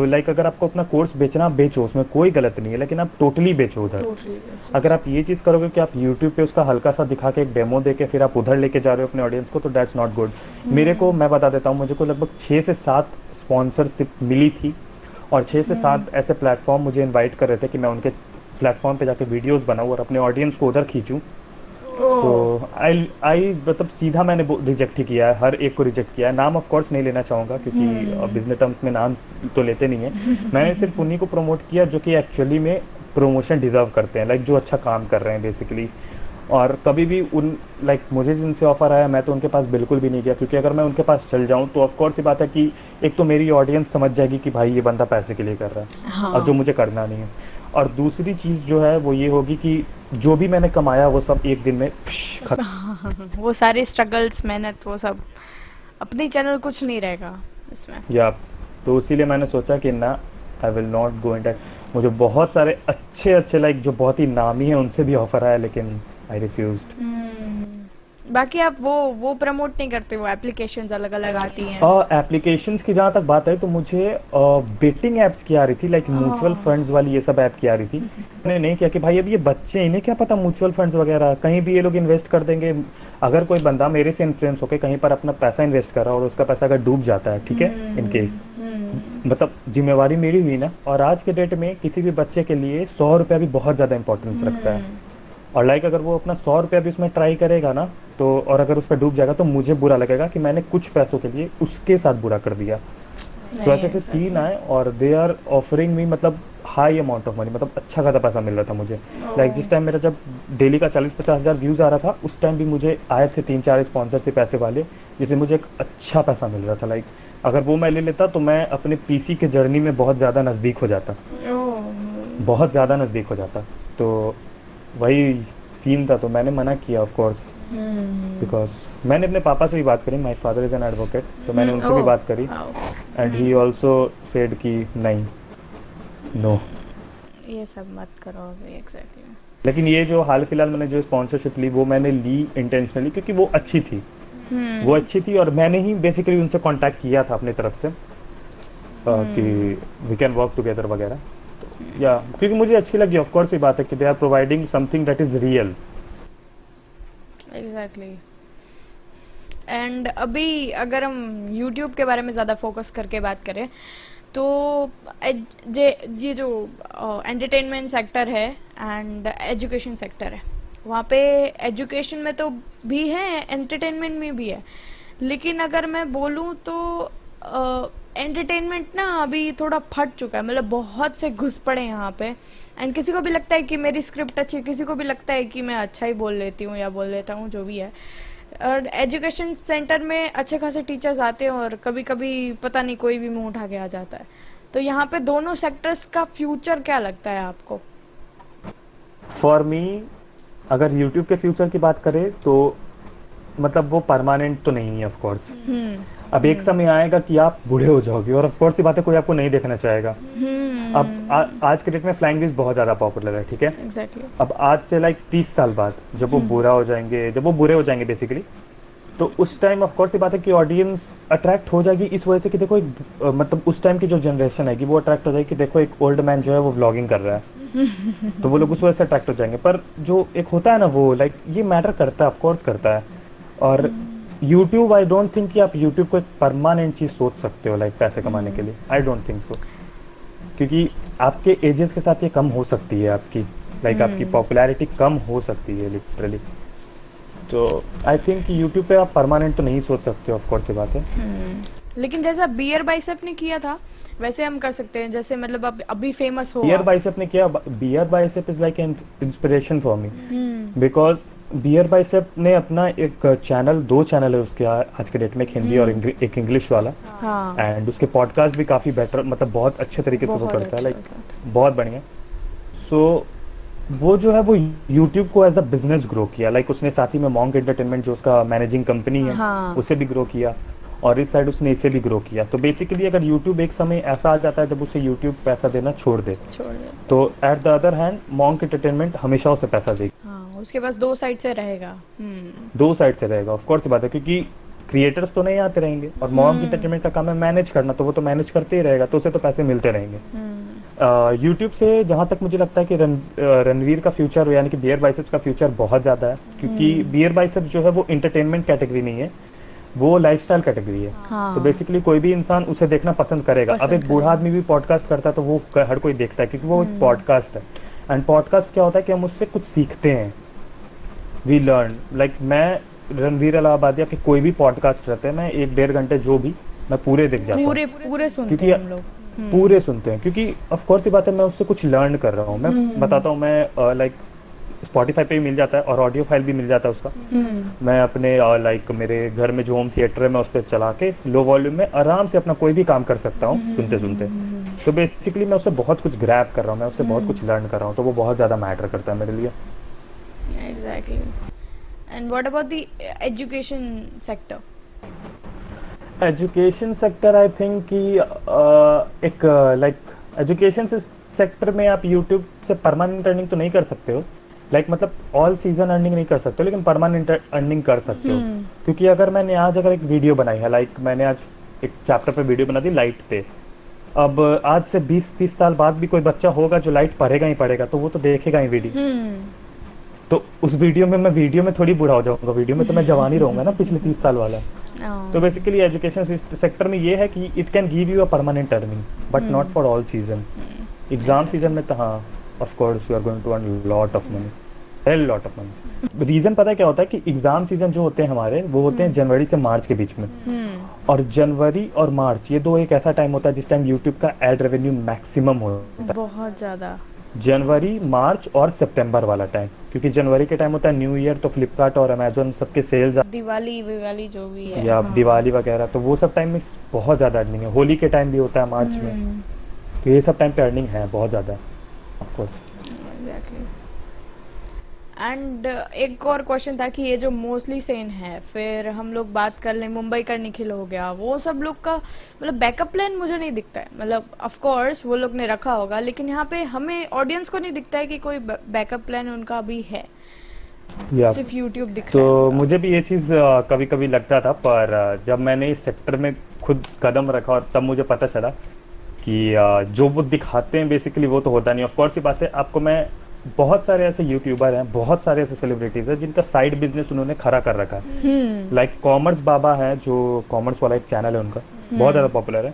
S2: लाइक अगर आपको अपना कोर्स बेचना, आप बेचो, उसमें कोई गलत नहीं है, लेकिन आप टोटली बेचो उधर।
S1: टोटली।
S2: अगर आप ये चीज़ करोगे कि आप यूट्यूब पे उसका हल्का सा दिखा के एक डेमो दे के फिर आप उधर लेके जा रहे हो अपने ऑडियंस को, तो दैट्स नॉट गुड। मेरे को, मैं बता देता हूँ, मुझे को लगभग 6 से 7 स्पॉन्सरशिप मिली थी, और 6 से 7 ऐसे प्लेटफॉर्म मुझे इनवाइट कर रहे थे कि मैं उनके प्लेटफॉर्म पे जाके वीडियोस बनाऊँ और अपने ऑडियंस को उधर खींचूँ। सो आई मतलब सीधा मैंने रिजेक्ट ही किया है, हर एक को रिजेक्ट किया है। नाम ऑफ कोर्स नहीं लेना चाहूँगा क्योंकि बिजनेस टर्म्स में नाम तो लेते नहीं है। मैंने सिर्फ उन्हीं को प्रमोट किया जो कि एक्चुअली में प्रमोशन डिजर्व करते हैं, लाइक जो अच्छा काम कर रहे हैं बेसिकली। और कभी भी उन लाइक मुझे जिनसे ऑफर आया मैं तो उनके पास बिल्कुल भी नहीं गया, क्योंकि अगर मैं उनके पास चल जाऊं तो ऑफ कोर्स ये बात है कि एक तो मेरी ऑडियंस समझ जाएगी कि भाई ये बंदा पैसे के लिए कर रहा है,
S1: हाँ।
S2: और जो मुझे करना नहीं है। और दूसरी चीज़ जो है वो ये होगी कि जो भी मैंने कमाया वो सब एक दिन में खत्म।
S1: वो सारे स्ट्रगल्स, मेहनत, वो सब अपनी चैनल कुछ नहीं रहेगा इसमें।
S2: या तो इसीलिए मैंने सोचा कि ना, I will not go in that. मुझे बहुत सारे अच्छे अच्छे लाइक जो बहुत ही नामी हैं उनसे भी ऑफर आया, लेकिन आई रिफ्यूज्ड।
S1: बाकी आप वो प्रमोट नहीं करते, वो एप्लीकेशंस अलग अलग आती हैं।
S2: एप्लीकेशंस की जहाँ तक बात है तो मुझे बेटिंग ऐप्स की आ रही थी, लाइक म्यूचुअल फंड्स वाली ये सब ऐप की आ रही थी। मैंने नहीं किया कि भाई अब ये बच्चे, इन्हें क्या पता म्यूचुअल फंड्स वगैरह, कहीं भी ये लोग इन्वेस्ट कर देंगे। अगर कोई बंदा मेरे से इन्फ्लुएंस होकर कहीं पर अपना पैसा इन्वेस्ट कर रहा है और उसका पैसा अगर डूब जाता है, ठीक है, इन केस, मतलब जिम्मेवारी मेरी हुई ना। और आज के डेट में किसी भी बच्चे के लिए 100 रुपया भी बहुत ज़्यादा इंपॉर्टेंस रखता है। और लाइक अगर वो अपना 100 रुपया भी उसमें ट्राई करेगा ना, तो और अगर उस पर डूब जाएगा तो मुझे बुरा लगेगा कि मैंने कुछ पैसों के लिए उसके साथ बुरा कर दिया। तो ऐसे ऐसे सीन आए और दे आर ऑफरिंग मी मतलब हाई अमाउंट ऑफ मनी, मतलब अच्छा खासा पैसा मिल रहा था मुझे। लाइक जिस टाइम मेरा जब डेली का 40-50 हज़ार व्यूज़ आ रहा था, उस टाइम भी मुझे आए थे 3-4 स्पॉन्सर से पैसे वाले, जिससे मुझे एक अच्छा पैसा मिल रहा था। लाइक अगर वो मैं ले लेता तो मैं अपने पीसी के जर्नी में बहुत ज़्यादा नज़दीक हो जाता, बहुत ज़्यादा नज़दीक हो जाता। तो वही सीन था, तो मैंने मना किया ऑफ कोर्स, बिकॉज मैंने अपने पापा से भी बात करी, my father is an advocate, तो मैंने उनसे भी बात करी, एंड ही ऑल्सो सेड कि नहीं, नो,
S1: ये सब मत करो एग्जैक्टली।
S2: लेकिन ये जो हाल फिलहाल मैंने जो स्पॉन्सरशिप ली वो मैंने ली इंटेंशनली क्योंकि वो अच्छी थी, वो अच्छी थी, और मैंने ही बेसिकली उनसे कांटेक्ट किया था अपनी तरफ से कि वी कैन वर्क टुगेदर वगैरह। तो या क्योंकि मुझे अच्छी लगी, ऑफ कोर्स ये बात है कि they are providing something that is real.
S1: Exactly. And अभी अगर हम यूट्यूब के बारे में ज़्यादा फोकस करके बात करें तो ये जो एंटरटेनमेंट सेक्टर है एंड एजुकेशन सेक्टर है, वहाँ पे एजुकेशन में तो भी है, एंटरटेनमेंट में भी है। लेकिन अगर मैं बोलूँ तो एंटरटेनमेंट ना अभी थोड़ा फट चुका है, मतलब बहुत से घुस पड़े हैं यहाँ पे। एंड किसी को भी लगता है कि मेरी स्क्रिप्ट अच्छी है, किसी को भी लगता है कि मैं अच्छा ही बोल लेती हूँ या बोल लेता हूँ, जो भी है। और एजुकेशन सेंटर में अच्छे खासे टीचर्स आते हैं और कभी कभी पता नहीं कोई भी मुंह उठा के आ जाता है। तो यहाँ पे दोनों सेक्टर्स का फ्यूचर क्या लगता है आपको?
S2: फॉर मी, अगर यूट्यूब के फ्यूचर की बात करें तो मतलब वो परमानेंट तो नहीं है ऑफ कोर्स। अब एक समय आएगा कि आप बूढ़े हो जाओगे और ऑफ कोर्स ये बात है, कोई आपको नहीं देखना चाहेगा। अब आज के डेट में फ्लाइंग विज बहुत ज़्यादा पॉपुलर है, ठीक है।
S1: एग्जैक्टली।
S2: अब आज से लाइक 30 साल बाद जब वो बुरा हो जाएंगे, जब वो बुरे हो जाएंगे बेसिकली, तो उस टाइम ऑफ कोर्स ये बात है कि ऑडियंस अट्रैक्ट हो जाएगी इस वजह से कि देखो एक मतलब उस टाइम की जो जनरेशन है कि वो अट्रैक्ट हो जाएगी कि देखो एक ओल्ड मैन जो है वो व्लॉगिंग कर रहा है। तो वो लोग उस वजह से अट्रैक्ट हो जाएंगे। पर जो एक होता है ना वो लाइक ये मैटर करता है, ऑफ कोर्स करता है। और यूट्यूब, आई डोंट थिंक कि आप यूट्यूब को एक परमानेंट चीज़ सोच सकते हो लाइक पैसे कमाने के लिए, आई डोंट थिंक सो। क्योंकि आपके एजेस के साथ ये कम हो सकती है आपकी, लाइक आपकी पॉपुलैरिटी कम हो सकती है लिटरली। तो आई थिंक यूट्यूब पे आप परमानेंट तो नहीं सोच सकते, ऑफ कोर्स ये बात है।
S1: लेकिन जैसा बियर बाइसेप ने किया था वैसे हम कर सकते हैं, जैसे मतलब अब अभी फेमस हो
S2: बियर बाइसेप ने किया, Beer Biceps is like an inspiration for me, because Beer Biceps ने अपना एक चैनल, 2 चैनल है उसके आज के डेट में, एक हिंदी और एक इंग्लिश वाला।
S1: हाँ,
S2: एंड उसके पॉडकास्ट भी काफ़ी बेटर, मतलब बहुत अच्छे तरीके से वो
S1: बहुत
S2: करता है,
S1: अच्छा
S2: लाइक बहुत बढ़िया। सो वो जो है वो यूट्यूब को एज अ बिजनेस ग्रो किया, लाइक उसने साथ ही में मॉन्क एंटरटेनमेंट जो उसका मैनेजिंग कंपनी है
S1: हाँ।
S2: उसे भी ग्रो किया, और इस साइड उसने इसे भी ग्रो किया। तो बेसिकली अगर यूट्यूब एक समय ऐसा आ जाता है जब उसे यूट्यूब पैसा देना छोड़ दे,
S1: छोड़ दे।
S2: तो at the other hand monk entertainment हमेशा उसे पैसा देगी।
S1: हाँ, उसके पास 2 साइड से रहेगा।
S2: 2 साइड से रहेगा, ऑफ कोर्स बात है, क्योंकि क्रिएटर्स तो नहीं आते रहेंगे और मॉन्क एंटरटेनमेंट का काम है मैनेज करना, तो वो तो मैनेज करते ही रहेगा, तो उसे तो पैसे मिलते रहेंगे। यूट्यूब से जहाँ तक मुझे लगता है कि रणवीर का फ्यूचर यानी कि बियर बाइसेप्स का फ्यूचर बहुत ज़्यादा है, क्योंकि बियर बाइसेप्स जो है वो इंटरटेनमेंट कैटेगरी नहीं है, वो लाइफस्टाइल कैटेगरी है।
S1: हाँ।
S2: तो बेसिकली कोई भी इंसान उसे देखना पसंद करेगा। अब एक बूढ़ा आदमी भी पॉडकास्ट करता है तो वो हर कोई देखता है, क्योंकि वो एक पॉडकास्ट है। एंड पॉडकास्ट क्या होता है कि हम उससे कुछ सीखते हैं, वी लर्न। लाइक मैं रणवीर इलाहाबादिया के कोई भी पॉडकास्ट रहते हैं, मैं 1-1.5 घंटे जो भी मैं पूरे देख जाता हूँ,
S1: पूरे सुनते
S2: क्योंकि
S1: हैं हम लोग।
S2: पूरे सुनते हैं, क्योंकि ऑफ कोर्स ये बात है मैं उससे कुछ लर्न कर रहा हूँ। मैं बताता हूँ, मैं लाइक स्पॉटिफाई पे भी मिल जाता है और ऑडियो फाइल भी मिल जाता है उसका। मैं अपने लाइक मेरे घर में जो होम थिएटर है मैं उस पर चला के लो वॉल्यूम में आराम से अपना कोई भी काम कर सकता हूँ सुनते सुनते। तो बेसिकली मैं उससे बहुत कुछ ग्रैब कर रहा हूँ, मैं उससे बहुत कुछ लर्न कर रहा हूँ, तो वो बहुत ज़्यादा मैटर करता है मेरे लिए।
S1: Exactly. And what about the education sector?
S2: Education sector I think कि एक लाइक एजुकेशन सेक्टर में आप यूट्यूब से परमानेंट अर्निंग तो नहीं कर सकते हो, लाइक मतलब ऑल सीजन अर्निंग नहीं कर सकते हो, लेकिन परमानेंट अर्निंग कर सकते हो। क्योंकि अगर मैंने आज अगर एक वीडियो बनाई है, लाइक मैंने आज एक चैप्टर पे वीडियो बना दी लाइट पे, अब आज से 20-30 साल बाद भी कोई बच्चा होगा जो लाइट पढ़ेगा ही पढ़ेगा, तो वो तो देखेगा ही वीडियो। तो उस वीडियो में मैं वीडियो में थोड़ी बूढ़ा हो जाऊंगा, वीडियो में तो मैं जवान ही रहूंगा ना, पिछले 30 साल वाला। तो बेसिकली एजुकेशन सेक्टर में ये है कि it can give you a permanent earning but not for all season. Exam season में तो हाँ of course you are going to earn lot of money, hell lot of money. Reason पता है क्या होता है कि एग्जाम सीजन जो होते हैं हमारे वो होते हैं जनवरी से मार्च के बीच में, और जनवरी और मार्च ये 2 एक ऐसा टाइम होता है जिस टाइम यूट्यूब का एड रेवेन्यू मैक्सिमम होता है,
S1: बहुत ज्यादा।
S2: जनवरी, मार्च और सितंबर वाला टाइम, क्योंकि जनवरी के टाइम होता है न्यू ईयर, तो फ्लिपकार्ट और अमेजोन सबके सेल्स,
S1: दिवाली जो भी है,
S2: या दिवाली वगैरह, तो वो सब टाइम में बहुत ज़्यादा अर्निंग है। होली के टाइम भी होता है मार्च में, तो ये सब टाइम पे अर्निंग है बहुत ज़्यादा ऑफ कोर्स।
S1: एंड एक और क्वेश्चन था कि ये जो मोस्टली सेन है, फिर हम लोग बात कर लें मुंबई का निखिल हो गया, वो सब लोग का मतलब बैकअप प्लान मुझे नहीं दिखता है। मतलब ऑफ कोर्स वो लोग ने रखा होगा, लेकिन यहाँ पे हमें ऑडियंस को नहीं दिखता है कि कोई बैकअप प्लान उनका भी है, सिर्फ यूट्यूब दिख रहा है।
S2: तो मुझे भी ये चीज़ कभी कभी लगता था, पर जब मैंने इस सेक्टर में खुद कदम रखा और तब मुझे पता चला कि जो वो दिखाते हैं बेसिकली वो तो होता नहीं। ऑफ कोर्स ये बात है, आपको मैं बहुत सारे ऐसे यूट्यूबर हैं, बहुत सारे ऐसे सेलिब्रिटीज हैं जिनका साइड बिजनेस उन्होंने खड़ा कर रखा है। लाइक कॉमर्स बाबा है, जो कॉमर्स वाला एक चैनल है उनका, बहुत ज़्यादा पॉपुलर है।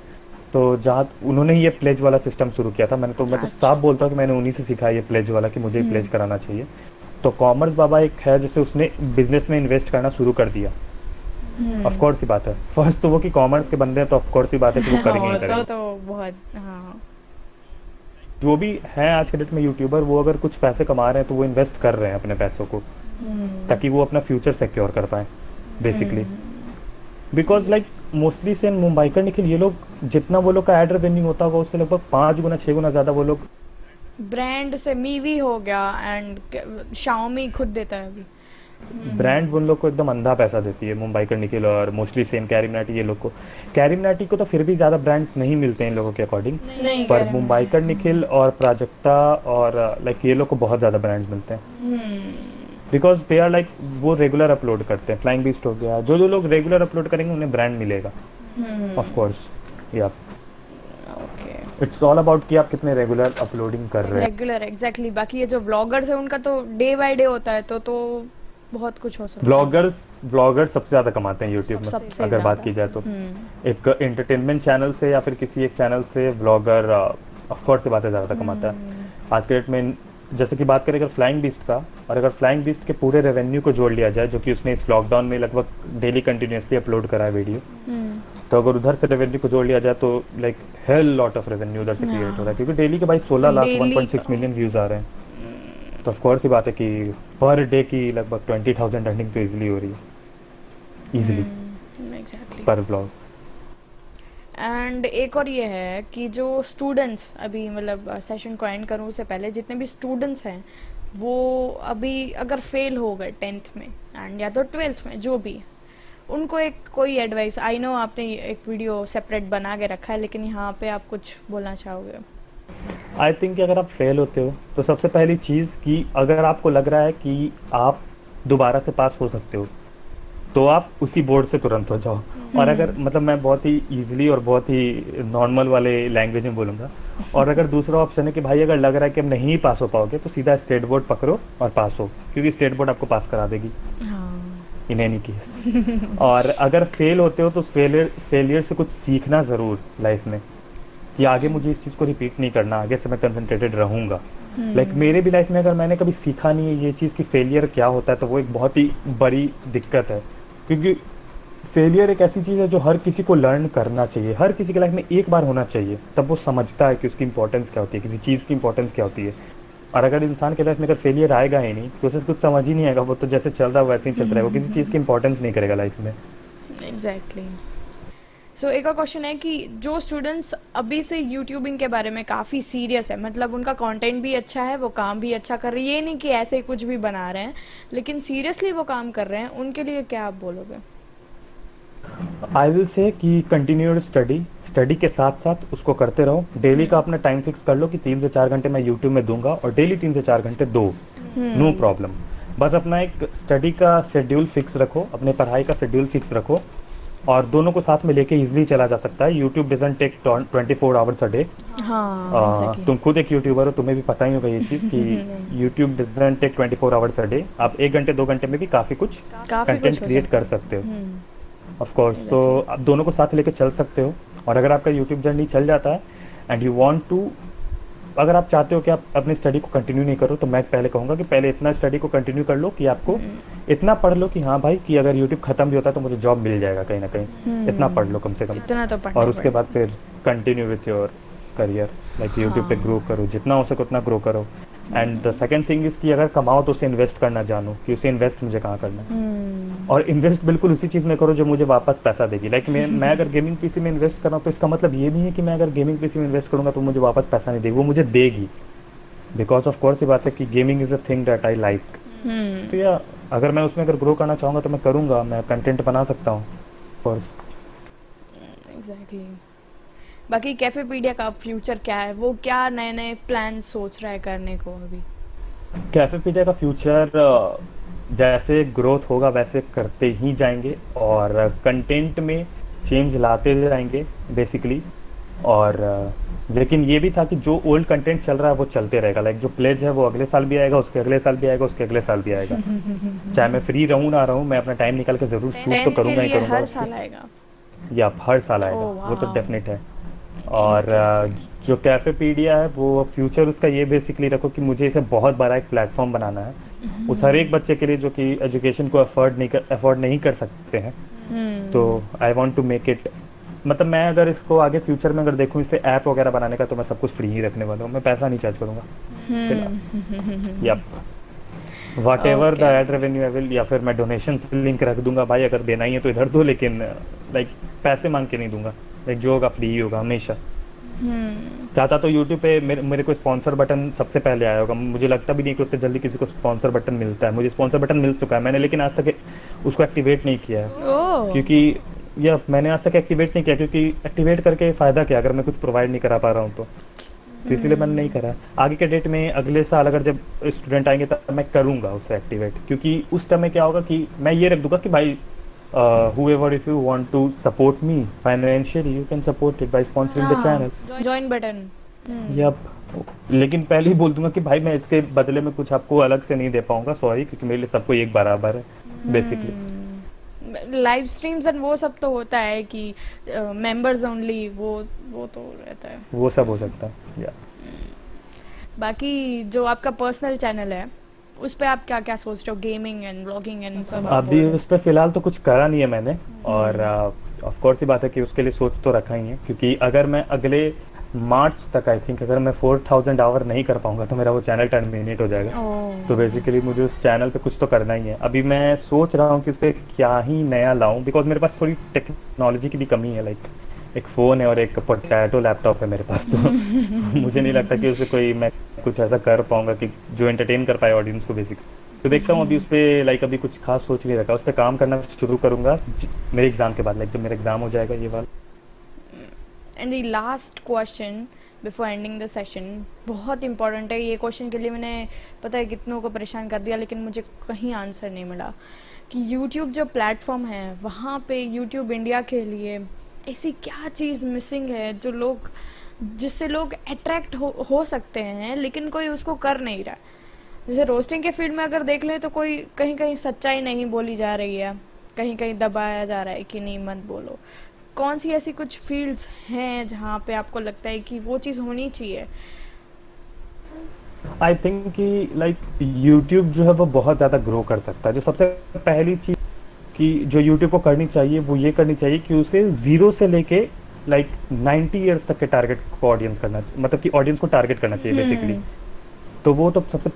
S2: तो जहाँ उन्होंने ये प्लेज वाला सिस्टम शुरू किया था, मैं तो साफ बोलता हूँ कि मैंने उन्हीं से सीखा ये प्लेज वाला, कि मुझे प्लेज कराना चाहिए। तो कॉमर्स बाबा एक है जिससे उसने बिजनेस में इन्वेस्ट करना शुरू कर दिया। ऑफ कोर्स ही बात है, फर्स्ट तो वो कि कॉमर्स के बंदे हैं, तो ऑफ कोर्स ही बात है कि वो करेंगे ही करेंगे।
S1: तो बहुत हाँ।
S2: जो भी है आज के डेट में यूट्यूबर, वो अगर कुछ पैसे कमा रहे हैं तो वो इन्वेस्ट कर रहे हैं अपने पैसों को, ताकि वो अपना फ्यूचर सिक्योर कर पाए बेसिकली। बिकॉज लाइक मोस्टली से मुंबई का निखिल, ये लोग जितना वो लोग का एड रेवेन्यू होता होगा उससे लगभग 5 गुना 6 गुना ज़्यादा वो लोग
S1: ब्रांड से मीवी हो गया, एंड शाओमी खुद देता है अभी,
S2: ब्रांड उन लोग को एकदम अंधा पैसा देती है, मुंबई का निखिल और मोस्टली सेम कैरिमिनाटी, ये लोग को, कैरिमिनाटी को तो फिर भी ज़्यादा ब्रांड्स नहीं मिलते हैं इन लोगों के अकॉर्डिंग,
S1: नहीं
S2: पर
S1: करें।
S2: मुंबई का निखिल और प्राजक्ता और लाइक ये लोग को बहुत ज़्यादा ब्रांड्स मिलते हैं, बिकॉज दे आर लाइक वो रेगुलर अपलोड करते हैं। फ्लाइंग बीस्ट हो गया, जो जो लोग रेगुलर अपलोड करेंगे उन्हें ब्रांड मिलेगा ऑफ कोर्स। या
S1: ओके,
S2: इट्स ऑल अबाउट कि आप कितने रेगुलर अपलोडिंग कर रहे हैं।
S1: Regular exactly. बाकी ये जो व्लॉगर्स है उनका तो डे बाय डे होता है, तो बहुत कुछ हो सकता है।
S2: व्लॉगर्स सबसे ज़्यादा कमाते हैं यूट्यूब में,
S1: सबसे
S2: अगर बात
S1: ज़्यादा।
S2: की जाए तो। एक एंटरटेनमेंट चैनल से या फिर किसी एक चैनल से व्लॉगर ऑफ कोर्स से बातें ज़्यादा कमाता है आज के डेट में। जैसे कि बात करें अगर फ्लाइंग बीस्ट का, और अगर फ्लाइंग बीस्ट के पूरे रेवेन्यू को जोड़ लिया जाए, जो कि उसने इस लॉकडाउन में लगभग डेली कंटिन्यूसली अपलोड करा है वीडियो, तो अगर उधर से रेवेन्यू को जोड़ लिया जाए तो like hell lot of revenue उधर से क्रिएट हो रहा है, क्योंकि डेली के भाई 16 लाख
S1: Daily
S2: 1.6 मिलियन व्यूज आ रहे हैं। तो ऑफ कोर्स ही बात है कि पर डे की लगभग 20,000 अर्निंग तो इजीली हो रही है, इजीली
S1: एग्जैक्टली।
S2: पर ब्लॉग।
S1: एंड एक और ये है कि जो स्टूडेंट्स अभी मतलब सेशन को एंड करूँ उससे पहले, जितने भी स्टूडेंट्स हैं वो अभी अगर फेल हो गए 10th में एंड या तो 12th में, जो भी, उनको एक कोई एडवाइस, आई नो आपने एक वीडियो सेपरेट बना के रखा है, लेकिन यहाँ पे आप कुछ बोलना चाहोगे?
S2: आई थिंक अगर आप फेल होते हो तो सबसे पहली चीज़ कि अगर आपको लग रहा है कि आप दोबारा से पास हो सकते हो तो आप उसी बोर्ड से तुरंत हो जाओ। और अगर मतलब मैं बहुत ही ईजिली और बहुत ही नॉर्मल वाले लैंग्वेज में बोलूँगा, और अगर दूसरा ऑप्शन है कि भाई अगर लग रहा है कि अब नहीं पास हो पाओगे तो सीधा स्टेट बोर्ड पकड़ो और पास हो, क्योंकि स्टेट बोर्ड आपको पास करा देगी इन एनी केस। और अगर फेल होते हो तो फेलियर से कुछ सीखना ज़रूर लाइफ में, कि आगे मुझे इस चीज़ को रिपीट नहीं करना, आगे से मैं कंसंट्रेटेड रहूँगा। लाइक मेरे भी लाइफ में अगर मैंने कभी सीखा नहीं है ये चीज़ कि फेलियर क्या होता है, तो वो एक बहुत ही बड़ी दिक्कत है, क्योंकि फेलियर एक ऐसी चीज़ है जो हर किसी को लर्न करना चाहिए, हर किसी के लाइफ में एक बार होना चाहिए, तब वो समझता है कि उसकी इंपॉर्टेंस क्या होती है, किसी चीज़ की इंपॉर्टेंस क्या होती है। और अगर इंसान के लाइफ में अगर फेलियर आएगा ही नहीं तो उसे कुछ समझ ही नहीं आएगा, वो तो जैसे चल रहा है वैसे ही चल रहा है, वो किसी चीज़ की इंपॉर्टेंस नहीं करेगा लाइफ में।
S1: एग्जैक्टली। सो एक और क्वेश्चन है कि जो स्टूडेंट्स अभी से यूट्यूबिंग के बारे में काफ़ी सीरियस है, मतलब उनका कंटेंट भी अच्छा है, वो काम भी अच्छा कर रहे हैं, ये नहीं कि ऐसे ही कुछ भी बना रहे हैं, लेकिन सीरियसली वो काम कर रहे हैं, उनके लिए क्या आप बोलोगे?
S2: आई विल से कि कंटिन्यूड स्टडी के साथ साथ उसको करते रहो। डेली का अपना टाइम फिक्स कर लो कि 3 से 4 घंटे मैं यूट्यूब में दूंगा, और डेली 3 से 4 घंटे दो, नो प्रॉब्लम। बस अपना एक स्टडी का शेड्यूल फिक्स रखो, अपने पढ़ाई का शेड्यूल फिक्स रखो, और दोनों को साथ में लेके इजीली चला जा सकता है। YouTube doesn't take 24 hours a day.
S1: हाँ,
S2: तुम खुद एक यूट्यूबर हो, तुम्हें भी पता ही होगा ये चीज़ कि YouTube doesn't take 24 hours a day. आप 1 घंटे 2 घंटे में भी काफ़ी कुछ कंटेंट क्रिएट कर सकते हो ऑफ कोर्स। तो आप दोनों को साथ लेके चल सकते हो। और अगर आपका यूट्यूब जर्नी चल जाता है एंड यू वांट टू, अगर आप चाहते हो कि आप अपनी स्टडी को कंटिन्यू नहीं करो, तो मैं पहले कहूँगा कि पहले इतना स्टडी को कंटिन्यू कर लो कि आपको इतना पढ़ लो कि हाँ भाई कि अगर यूट्यूब खत्म भी होता है तो मुझे जॉब मिल जाएगा कहीं ना कहीं, इतना पढ़ लो कम से कम।
S1: इतना तो पढ़ना
S2: और उसके
S1: पड़ेगा।
S2: बाद फिर continue with your career, like YouTube पे ग्रो करो, जितना हो सके उतना ग्रो करो। And the second thing is कि अगर कमाओ तो उसे इन्वेस्ट करना जानो कि उसे इन्वेस्ट मुझे कहाँ करना है, और इन्वेस्ट बिल्कुल उसी चीज़ में करो जो मुझे वापस पैसा देगी। लाइक मैं अगर गेमिंग पीसी में इन्वेस्ट कर रहा हूँ तो इसका मतलब ये नहीं है कि मैं अगर गेमिंग पीसी में इन्वेस्ट करूँगा तो मुझे वापस पैसा नहीं देगी, वो मुझे देगी, बिकॉज ऑफ कोर्स ये बात है कि gaming is a thing that I like. तो या अगर मैं उसमें अगर ग्रो करना चाहूँगा तो मैं करूँगा, मैं कंटेंट बना सकता हूँ कोर्स।
S1: एग्जैक्टली। बाकी कैफेपीडिया का फ्यूचर क्या है, वो क्या नए नए प्लान सोच रहा है करने को अभी?
S2: कैफेपीडिया का फ्यूचर जैसे ग्रोथ होगा वैसे करते ही जाएंगे, और कंटेंट में चेंज लाते जाएंगे बेसिकली। और लेकिन ये भी था कि जो ओल्ड कंटेंट चल रहा है वो चलते रहेगा। लाइक जो प्लेज है वो अगले साल भी आएगा, उसके अगले साल भी आएगा, उसके अगले साल भी आएगा। चाहे मैं फ्री रहूँ ना रहूँ, मैं अपना टाइम निकाल के ज़रूर शूट तो
S1: 10th के
S2: करूँगा ही
S1: लिए
S2: करूँगा
S1: हर
S2: उसको।
S1: साल आएगा?
S2: या हर साल आएगा,
S1: ओह,
S2: वो तो
S1: वाह।
S2: डेफिनेट है। और जो कैफेपीडिया है वो फ्यूचर उसका ये बेसिकली रखो कि मुझे इसे बहुत बड़ा एक प्लेटफॉर्म बनाना है उस हर एक बच्चे के लिए जो कि एजुकेशन को अफोर्ड नहीं कर सकते हैं। तो I want to make it, मतलब मैं अगर इसको आगे फ्यूचर में अगर देखूँ इसे ऐप वगैरह बनाने का, तो मैं सब कुछ फ्री ही रखने वाला हूँ, मैं पैसा नहीं चार्ज करूँगा फिलहाल। Yup, whatever the ad revenue I will, या फिर मैं डोनेशन लिंक रख दूंगा, भाई अगर देना ही है तो इधर दो, लेकिन लाइक पैसे मांग के नहीं दूंगा, लाइक जो होगा फ्री होगा हमेशा। चाहता तो यूट्यूब पे मेरे को स्पॉन्सर बटन सबसे पहले आया होगा। मुझे लगता भी नहीं कि उतने जल्दी किसी को स्पॉन्सर बटन मिलता है। मुझे स्पॉन्सर बटन मिल चुका है मैंने, लेकिन आज तक उसको एक्टिवेट नहीं किया है,
S1: ओह
S2: क्योंकि यह मैंने आज तक एक्टिवेट नहीं किया, क्योंकि एक्टिवेट करके फ़ायदा क्या अगर मैं कुछ प्रोवाइड नहीं करा पा रहा हूँ तो इसीलिए मैंने नहीं करा। आगे के डेट में अगले साल अगर जब स्टूडेंट आएंगे तब मैं करूँगा उसे एक्टिवेट, क्योंकि उस टाइम में क्या होगा कि मैं ये रख दूंगा कि भाई whoever if you want to support me financially you can support it by sponsoring the channel।
S1: Join button
S2: yup, लेकिन पहले ही बोल दूंगा कि भाई मैं इसके बदले में कुछ आपको अलग से नहीं दे पाऊंगा, सॉरी, क्योंकि मेरे लिए सबको एक बराबर है बेसिकली।
S1: लाइव स्ट्रीम्स एंड वो सब तो होता है कि मेंबर्स ओनली, वो तो रहता है।
S2: वो सब हो सकता है या
S1: बाकी जो आपका पर्सनल चैनल है उस पे आप क्या क्या सोच रहे हो, गेमिंग एंड व्लॉगिंग एंड सब?
S2: अभी उस पर फिलहाल तो कुछ करा नहीं है मैंने, और ऑफ कोर्स ही बात है कि उसके लिए सोच तो रखा ही है, क्योंकि अगर मैं अगले मार्च तक आई थिंक अगर मैं 4000 आवर नहीं कर पाऊंगा तो मेरा वो चैनल टर्मिनेट हो जाएगा। तो बेसिकली मुझे उस चैनल पे कुछ तो करना ही है। अभी मैं सोच रहा हूँ कि उस पर क्या ही नया लाऊं, बिकॉज मेरे पास थोड़ी टेक्नोलॉजी की भी कमी है। लाइक एक फ़ोन है और एक पोटैटो लैपटॉप है मेरे पास, तो मुझे नहीं लगता कि उससे कोई मैं कुछ ऐसा कर पाऊंगा कि जो एंटरटेन कर पाए ऑडियंस को बेसिकली। तो देखता हूँ अभी उस पर लाइक अभी कुछ खास सोच नहीं रखा, उस पर काम करना शुरू करूँगा मेरे एग्ज़ाम के बाद, लाइक जब मेरा एग्ज़ाम हो जाएगा ये वाला।
S1: And the last question before ending the session, बहुत इंपॉर्टेंट है ये क्वेश्चन, के लिए मैंने पता है कितनों को परेशान कर दिया लेकिन मुझे कहीं आंसर नहीं मिला, कि यूट्यूब जो प्लेटफॉर्म है वहाँ पे यूट्यूब इंडिया के लिए ऐसी क्या चीज़ मिसिंग है जो लोग, जिससे लोग अट्रैक्ट हो सकते हैं लेकिन कोई उसको कर नहीं रहा। जैसे रोस्टिंग के फील्ड में अगर देख ले तो कोई कहीं कहीं सच्चाई नहीं बोली जा रही है, कहीं कहीं दबाया जा रहा है कि नहीं मत बोलो। कौन सी ऐसी कुछ फील्ड्स हैं जहाँ पे आपको लगता है कि वो चीज़ होनी चाहिए?
S2: आई थिंक कि लाइक यूट्यूब जो है वो बहुत ज़्यादा ग्रो कर सकता है। जो सबसे पहली चीज़ कि जो यूट्यूब को करनी चाहिए वो ये करनी चाहिए कि उसे 0 से लेके लाइक 90 ईयर्स तक के टारगेट को ऑडियंस करना, मतलब कि ऑडियंस को टारगेट करना चाहिए बेसिकली। तो वो तो सबसे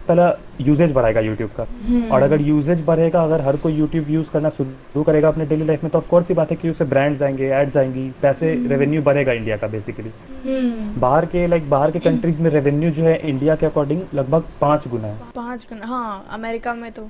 S2: पहला यूजेज बढ़ाएगा यूट्यूब का, और अगर यूजेज बढ़ेगा, अगर हर कोई यूट्यूब यूज़ करना शुरू करेगा अपने डेली लाइफ में, तो ऑफ कोर्स ही बात है कि उसे ब्रांड्स आएंगे, एड्स आएंगी, पैसे, रेवेन्यू बढ़ेगा इंडिया का बेसिकली। बाहर के कंट्रीज में रेवेन्यू जो है इंडिया के अकॉर्डिंग लगभग 5 गुना है।
S1: 5 गुना, हाँ, अमेरिका में तो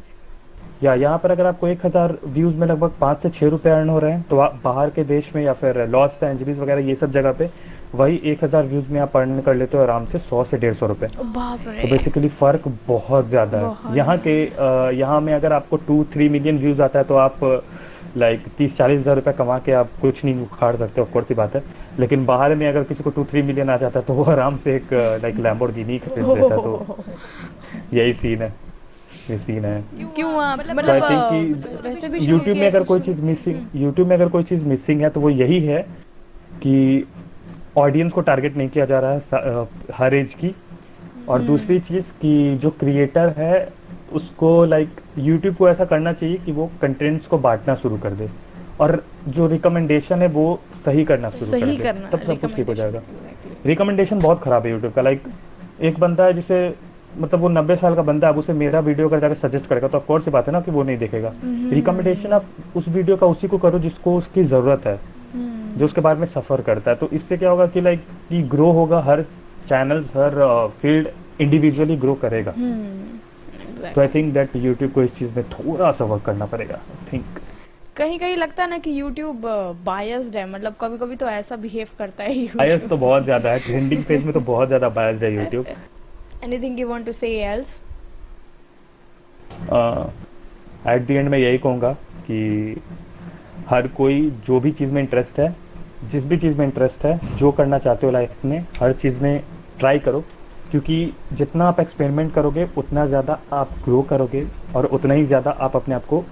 S2: या यहाँ पर अगर आपको 1000 व्यूज़ में लगभग 5 से 6 रुपये अर्न हो रहे हैं, तो आप बाहर के देश में या फिर लॉस एंजलिस वगैरह ये सब जगह पे वही 1000 व्यूज़ में आप अर्न कर लेते हो आराम से 100 से 150 रुपये। तो बेसिकली फ़र्क बहुत ज़्यादा है। यहाँ में अगर आपको 2-3 मिलियन व्यूज़ आता है तो आप लाइक 30-40 हज़ार रुपये कमा के आप कुछ नहीं उखाड़ सकते, ऑफ कोर्स ही बात है। लेकिन बाहर में अगर किसी को 2-3 मिलियन आ जाता है तो वो आराम से एक लाइक लैम्बोर्गिनी खरीद लेता है। तो यही सीन है, ये सीन है।
S1: क्यों मतलब
S2: तो आई थिंक कि
S1: वैसे भी
S2: यूट्यूब में अगर कोई चीज़ मिसिंग है तो वो यही है कि ऑडियंस को टारगेट नहीं किया जा रहा है हर एज की, और दूसरी चीज़ कि जो क्रिएटर है उसको लाइक यूट्यूब को ऐसा करना चाहिए कि वो कंटेंट्स को बांटना शुरू कर दे, और जो रिकमेंडेशन है वो सही करना शुरू कर दे, तब सब कुछ ठीक हो जाएगा। रिकमेंडेशन बहुत ख़राब है यूट्यूब का। लाइक एक बंदा है जिसे मतलब वो 90 साल का बंदा है, अब उसे मेरा वीडियो कर जाकर सजेस्ट करेगा तो ऑफ कोर्स ये बात है ना कि वो नहीं देखेगा। रिकमेंडेशन आप उस वीडियो का उसी को करो जिसको उसकी ज़रूरत है, जो उसके बारे में सफ़र करता है। तो इससे क्या होगा कि लाइक कि ग्रो होगा, हर चैनल, हर फील्ड इंडिविजुअली ग्रो करेगा। तो आई थिंक दैट यूट्यूब को इस चीज़ में थोड़ा सा वर्क करना पड़ेगा। आई थिंक
S1: कहीं कहीं लगता है ना कि यूट्यूब बायस्ड है, मतलब कभी कभी तो ऐसा बिहेव करता है YouTube।
S2: बायस तो बहुत ज़्यादा है, ट्रेंडिंग पेज में तो बहुत ज़्यादा बायस्ड है YouTube.
S1: Anything you want to say else?
S2: At the end मैं यही कहूँगा कि हर कोई जो भी चीज़ में इंटरेस्ट है, जिस भी चीज़ में इंटरेस्ट है, जो करना चाहते हो लाइफ में, हर चीज़ में ट्राई करो, क्योंकि जितना आप एक्सपेरिमेंट करोगे उतना ज़्यादा आप ग्रो करोगे और उतना ही ज़्यादा आप अपने आप को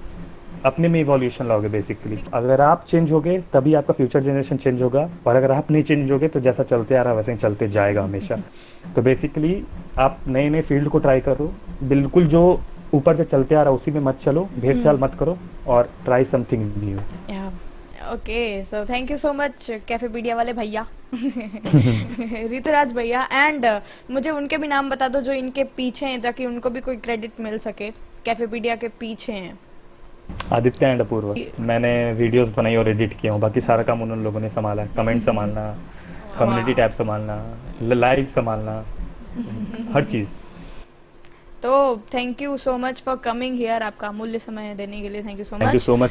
S2: अपने में इवोल्यूशन लाओगे बेसिकली। अगर आप चेंज होगे तभी आपका फ्यूचर जनरेशन चेंज होगा, और अगर आप नहीं चेंज होगे तो जैसा चलते आ रहा है वैसे ही चलते जाएगा हमेशा। तो बेसिकली आप नए नए फील्ड को ट्राई करो, बिल्कुल जो ऊपर से चलते आ रहा है उसी में मत चलो, भेड़ चाल मत करो, और try something new.
S1: Okay, so thank you so much Cafepedia वाले भैया, ऋतुराज भैया, एंड मुझे उनके भी नाम बता दो जो इनके पीछे हैं ताकि उनको भी कोई क्रेडिट मिल सके। कैफेपीडिया के पीछे हैं
S2: आदित्य एंड अपूर्व। मैंने वीडियोस बनाई और एडिट किया हूँ, बाकी सारा काम उन लोगों ने संभाला है। कमेंट संभालना, कम्युनिटी टैब संभालना, लाइव संभालना, हर चीज़।
S1: तो thank you so much for coming here, आपका अमूल्य समय देने के लिए thank you so
S2: thank you
S1: much.
S2: So much